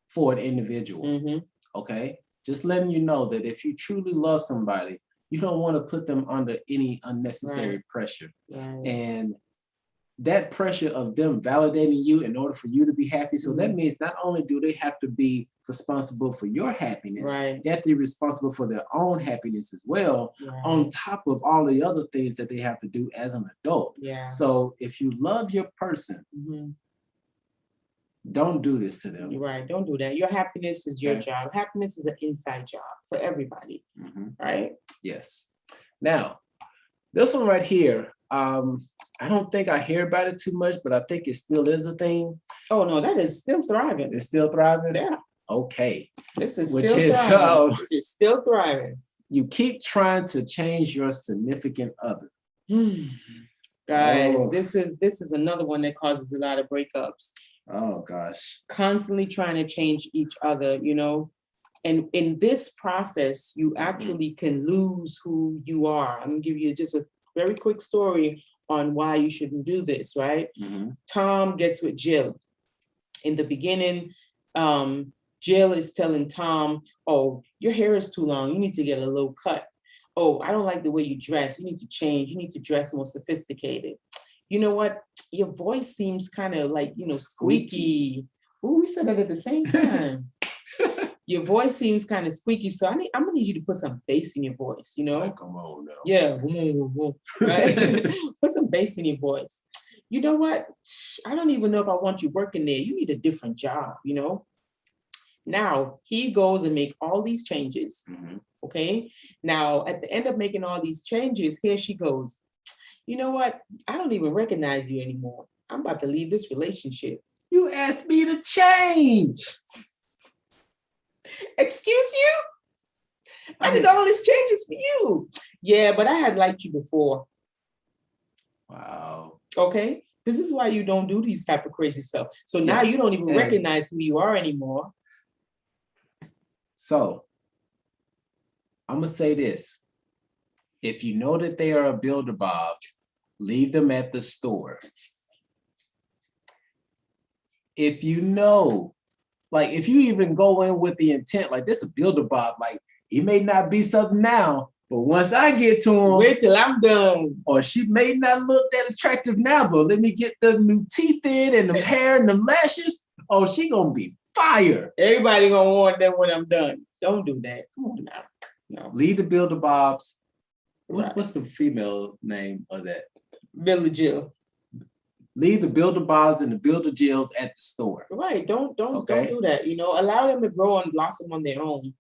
For an individual. Okay. Just letting you know that if you truly love somebody, you don't want to put them under any unnecessary pressure. And that pressure of them validating you in order for you to be happy. So that means not only do they have to be responsible for your happiness, they have to be responsible for their own happiness as well, on top of all the other things that they have to do as an adult. So if you love your person, don't do this to them. Right. Don't do that. Your happiness is your job. Happiness is an inside job for everybody. Right? Yes. Now, this one right here, I don't think I hear about it too much, but I think it still is a thing. Oh, no, that is still thriving. It's still thriving? Yeah. Okay. This is still thriving. It's still thriving. You keep trying to change your significant other. Guys, this is another one that causes a lot of breakups. Oh, gosh. Constantly trying to change each other, And in this process, you actually can lose who you are. I'm going to give you just a very quick story on why you shouldn't do this, right? Tom gets with Jill. In the beginning, Jill is telling Tom, oh, your hair is too long. You need to get a low cut. Oh, I don't like the way you dress. You need to change. You need to dress more sophisticated. You know what? Your voice seems kind of like, squeaky. Ooh, we said that at the same time. Your voice seems kind of squeaky, so I'm gonna need you to put some bass in your voice, Like, come on now. Yeah, right? Put some bass in your voice. You know what? I don't even know if I want you working there. You need a different job, Now, he goes and make all these changes, okay? Now, at the end of making all these changes, here she goes. You know what? I don't even recognize you anymore. I'm about to leave this relationship. You asked me to change. Excuse you? I did all these changes for you. Yeah, but I had liked you before. Wow. Okay. This is why you don't do these type of crazy stuff. So now you don't even recognize who you are anymore. So I'm going to say this. If you know that they are a builder Bob, leave them at the store. If you know, if you even go in with the intent, like this is a builder Bob, like it may not be something now, But once I get to him, wait till I'm done. Or she may not look that attractive now, but let me get the new teeth in and the hair and the lashes. Oh, she gonna be fire. Everybody gonna want that when I'm done. Don't do that. Come on now. No. Leave the Builder Bobs. Right. What's the female name of that? Billy Jill. Leave the Builder Bobs and the Builder Jills at the store. Right. Don't do that. You know, allow them to grow and blossom on their own.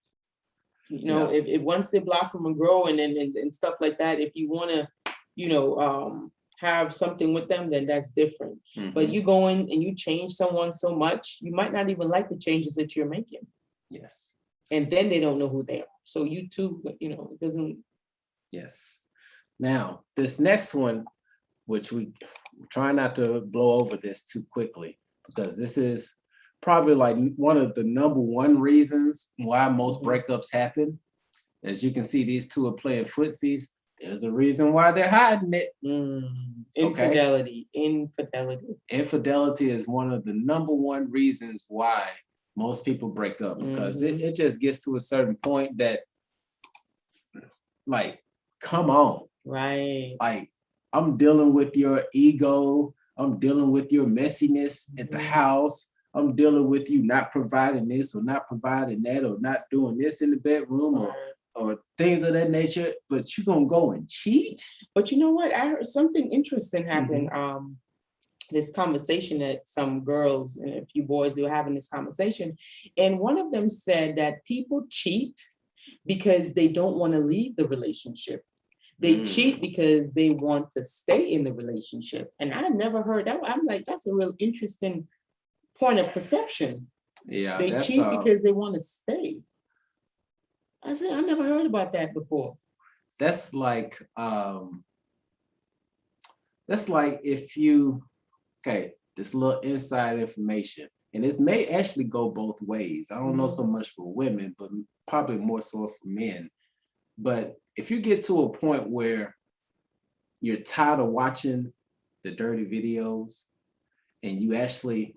You know, if once they blossom and grow and stuff like that, if you want to, you know, have something with them, then that's different. Mm-hmm. But you go in and you change someone so much, you might not even like the changes that you're making. Yes. And then they don't know who they are. So you too, you know, it doesn't. Yes. Now, this next one, which we try not to blow over this too quickly, because this is probably like one of the number one reasons why most breakups happen. As you can see, these two are playing footsies. There's a reason why they're hiding it. Infidelity. Okay? Infidelity is one of the number one reasons why most people break up, because it just gets to a certain point that, like, come on. Right. Like, I'm dealing with your ego. I'm dealing with your messiness at the house. I'm dealing with you not providing this or not providing that or not doing this in the bedroom or things of that nature, but you're gonna go and cheat? But you know what? I heard something interesting happen. This conversation that some girls and a few boys, they were having this conversation. And one of them said that people cheat because they don't want to leave the relationship. They cheat because they want to stay in the relationship. And I never heard that. I'm like, that's a real interesting point of perception. Yeah, they cheat because they want to stay. I said, I never heard about that before. That's like if you, this little inside information, and this may actually go both ways. I don't know so much for women, but probably more so for men. But if you get to a point where you're tired of watching the dirty videos and you actually,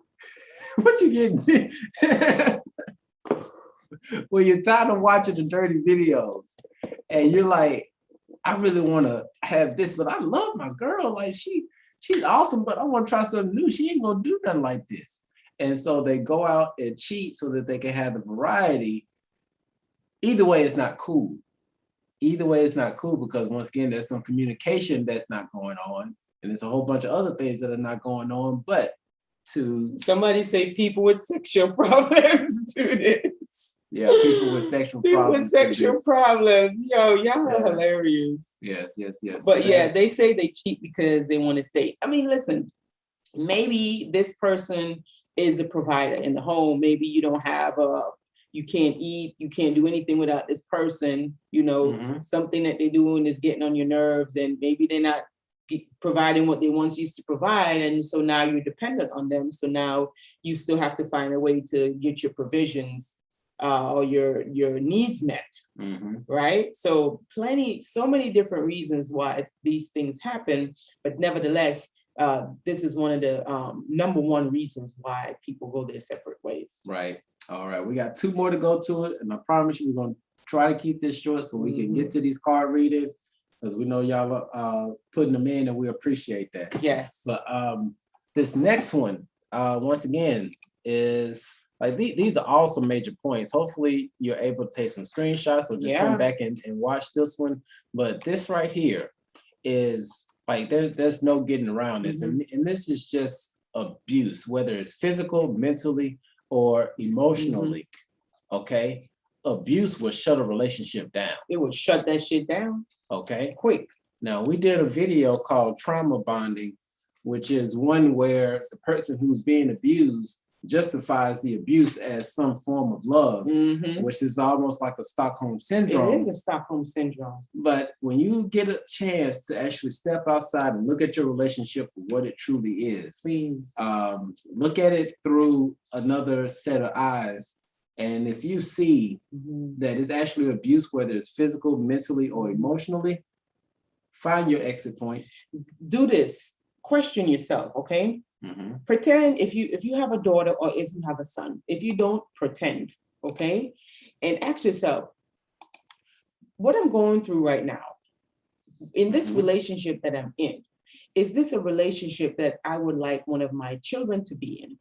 what you getting? Well, you're tired of watching the dirty videos and you're like, I really want to have this, but I love my girl. Like she's awesome, but I want to try something new. She ain't gonna do nothing like this. And so they go out and cheat so that they can have the variety. Either way, it's not cool. Either way, it's not cool because once again, there's some communication that's not going on. And there's a whole bunch of other things that are not going on. But to somebody say people with sexual problems do this. Yeah, people with sexual problems. With sexual problems. Yo, y'all are hilarious. Yes. But yeah, they say they cheat because they want to stay. I mean, listen, maybe this person is a provider in the home. Maybe you don't have you can't eat, you can't do anything without this person, you know, something that they're doing is getting on your nerves, and maybe they're not providing what they once used to provide. And so now you're dependent on them. So now you still have to find a way to get your provisions or your needs met, right? So so many different reasons why these things happen, but nevertheless, this is one of the number one reasons why people go their separate ways. Right. All right. We got 2 more to go to it, and I promise you we're going to try to keep this short so we can get to these card readers, because we know y'all are putting them in, and we appreciate that. Yes. But this next one, once again, is like these are also major points. Hopefully you're able to take some screenshots or just come back and watch this one. But this right here is like there's no getting around this. And this is just abuse, whether it's physical, mentally, or emotionally. Okay. Abuse will shut a relationship down. It will shut that shit down. Okay. Quick. Now, we did a video called Trauma Bonding, which is one where the person who's being abused justifies the abuse as some form of love, which is almost like a Stockholm syndrome. It is a Stockholm syndrome. But when you get a chance to actually step outside and look at your relationship for what it truly is, please look at it through another set of eyes. And if you see that it's actually abuse, whether it's physical, mentally, or emotionally, find your exit point. Do this. Question yourself, okay? Pretend if you have a daughter or if you have a son. If you don't, pretend, okay? And ask yourself, what I'm going through right now, in this relationship that I'm in, is this a relationship that I would like one of my children to be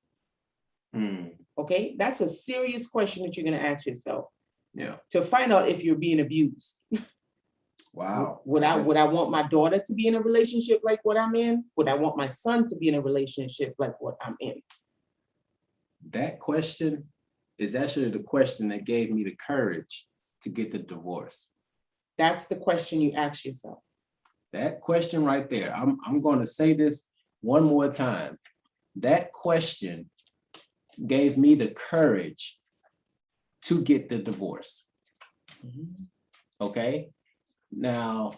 in? Okay, that's a serious question that you're going to ask yourself. Yeah. To find out if you're being abused. Wow. Would I want my daughter to be in a relationship like what I'm in? Would I want my son to be in a relationship like what I'm in? That question is actually the question that gave me the courage to get the divorce. That's the question you ask yourself. That question right there. I'm going to say this one more time. That question gave me the courage to get the divorce. Okay. Now,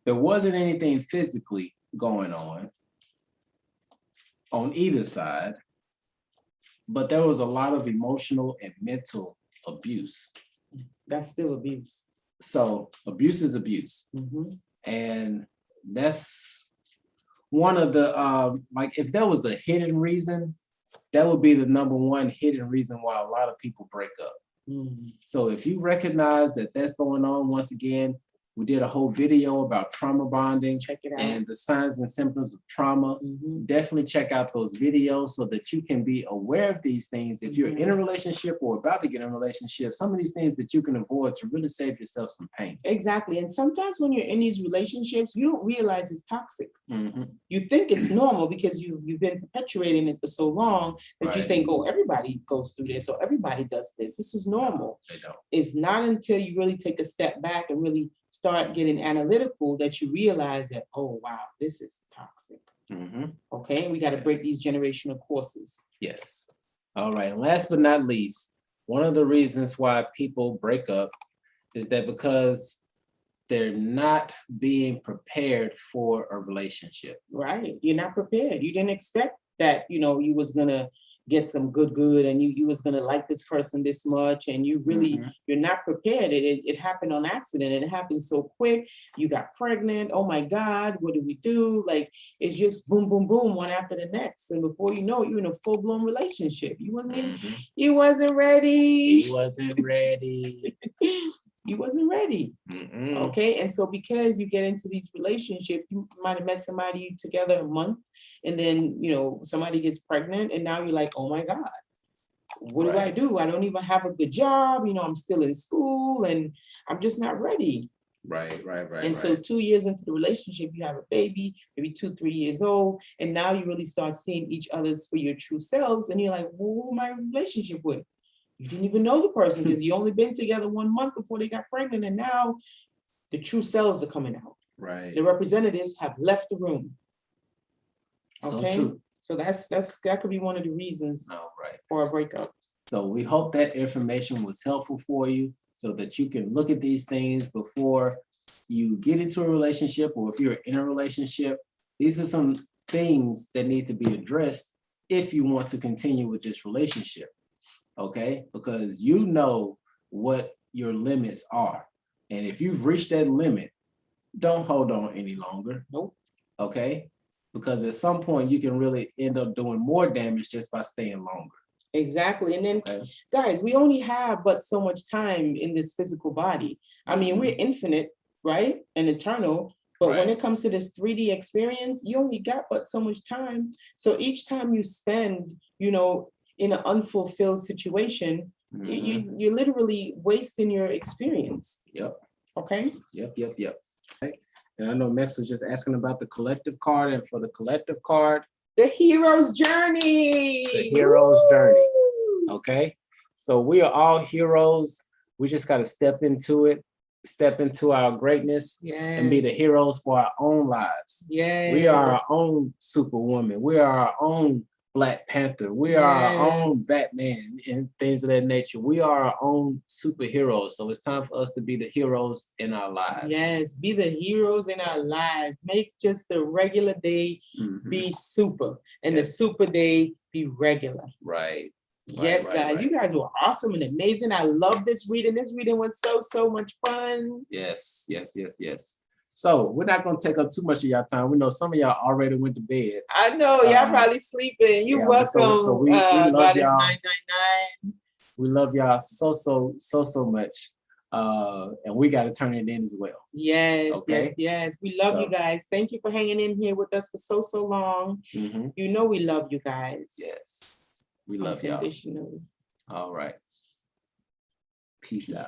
there wasn't anything physically going on either side, but there was a lot of emotional and mental abuse. That's still abuse. So abuse is abuse. And that's one of the, like if there was a hidden reason, that would be the number one hidden reason why a lot of people break up. So if you recognize that that's going on, once again, we did a whole video about trauma bonding. Check it out. And the signs and symptoms of trauma. Definitely check out those videos so that you can be aware of these things. If you're in a relationship or about to get in a relationship, some of these things that you can avoid to really save yourself some pain. Exactly. And sometimes when you're in these relationships, you don't realize it's toxic. You think it's normal because you've been perpetuating it for so long that you think, oh, everybody goes through this or everybody does this. This is normal. They don't. It's not until you really take a step back and really start getting analytical that you realize that, oh, wow, this is toxic. Okay, we got to break these generational courses. Yes. All right. And last but not least, one of the reasons why people break up is that because they're not being prepared for a relationship. Right. You're not prepared. You didn't expect that, you was going to get some good and you was going to like this person this much, and you really you're not prepared. It happened on accident, and it happened so quick. You got pregnant. Oh my God, what do we do? Like, it's just boom boom boom, one after the next, and before you know it, you're in a full-blown relationship. You wasn't ready. He wasn't ready. You wasn't ready. Okay. And so because you get into these relationships, you might have met somebody together a month, and then, somebody gets pregnant, and now you're like, oh my God, what do I do? I don't even have a good job. I'm still in school and I'm just not ready. Right. And so 2 years into the relationship, you have a baby, maybe 2-3 years old. And now you really start seeing each other's for your true selves. And you're like, well, who am I in a relationship with? You didn't even know the person because you only been together 1 month before they got pregnant, and now the true selves are coming out. Right. The representatives have left the room. Okay. So true. So that could be one of the reasons for a breakup. So we hope that information was helpful for you so that you can look at these things before you get into a relationship, or if you're in a relationship. These are some things that need to be addressed if you want to continue with this relationship. Okay, because you know what your limits are. And if you've reached that limit, don't hold on any longer. Nope. Okay, because at some point you can really end up doing more damage just by staying longer. Exactly. And then, guys, we only have but so much time in this physical body. I mean, we're infinite, right? And eternal. But when it comes to this 3D experience, you only got but so much time. So each time you spend, in an unfulfilled situation, you're literally wasting your experience. Yep. Okay. Yep. Right. And I know Max was just asking about the collective card, and for the collective card, the hero's journey. The hero's journey. Okay. So we are all heroes. We just got to step into it, step into our greatness, and be the heroes for our own lives. We are our own Superwoman. We are our own Black Panther. We are our own Batman and things of that nature. We are our own superheroes. So it's time for us to be the heroes in our lives. Yes, be the heroes in our lives. Make just the regular day be super, and the super day be regular. Right. Yes, guys, you guys were awesome and amazing. I love this reading. This reading was so much fun. Yes. So we're not going to take up too much of y'all time. We know some of y'all already went to bed. I know, y'all probably sleeping. You're welcome. So we love y'all. 999. We love y'all so much. And we got to turn it in as well. Yes, Okay. yes. We love you guys. Thank you for hanging in here with us for so long. You know we love you guys. Yes. We love y'all. Unconditionally. All right. Peace out.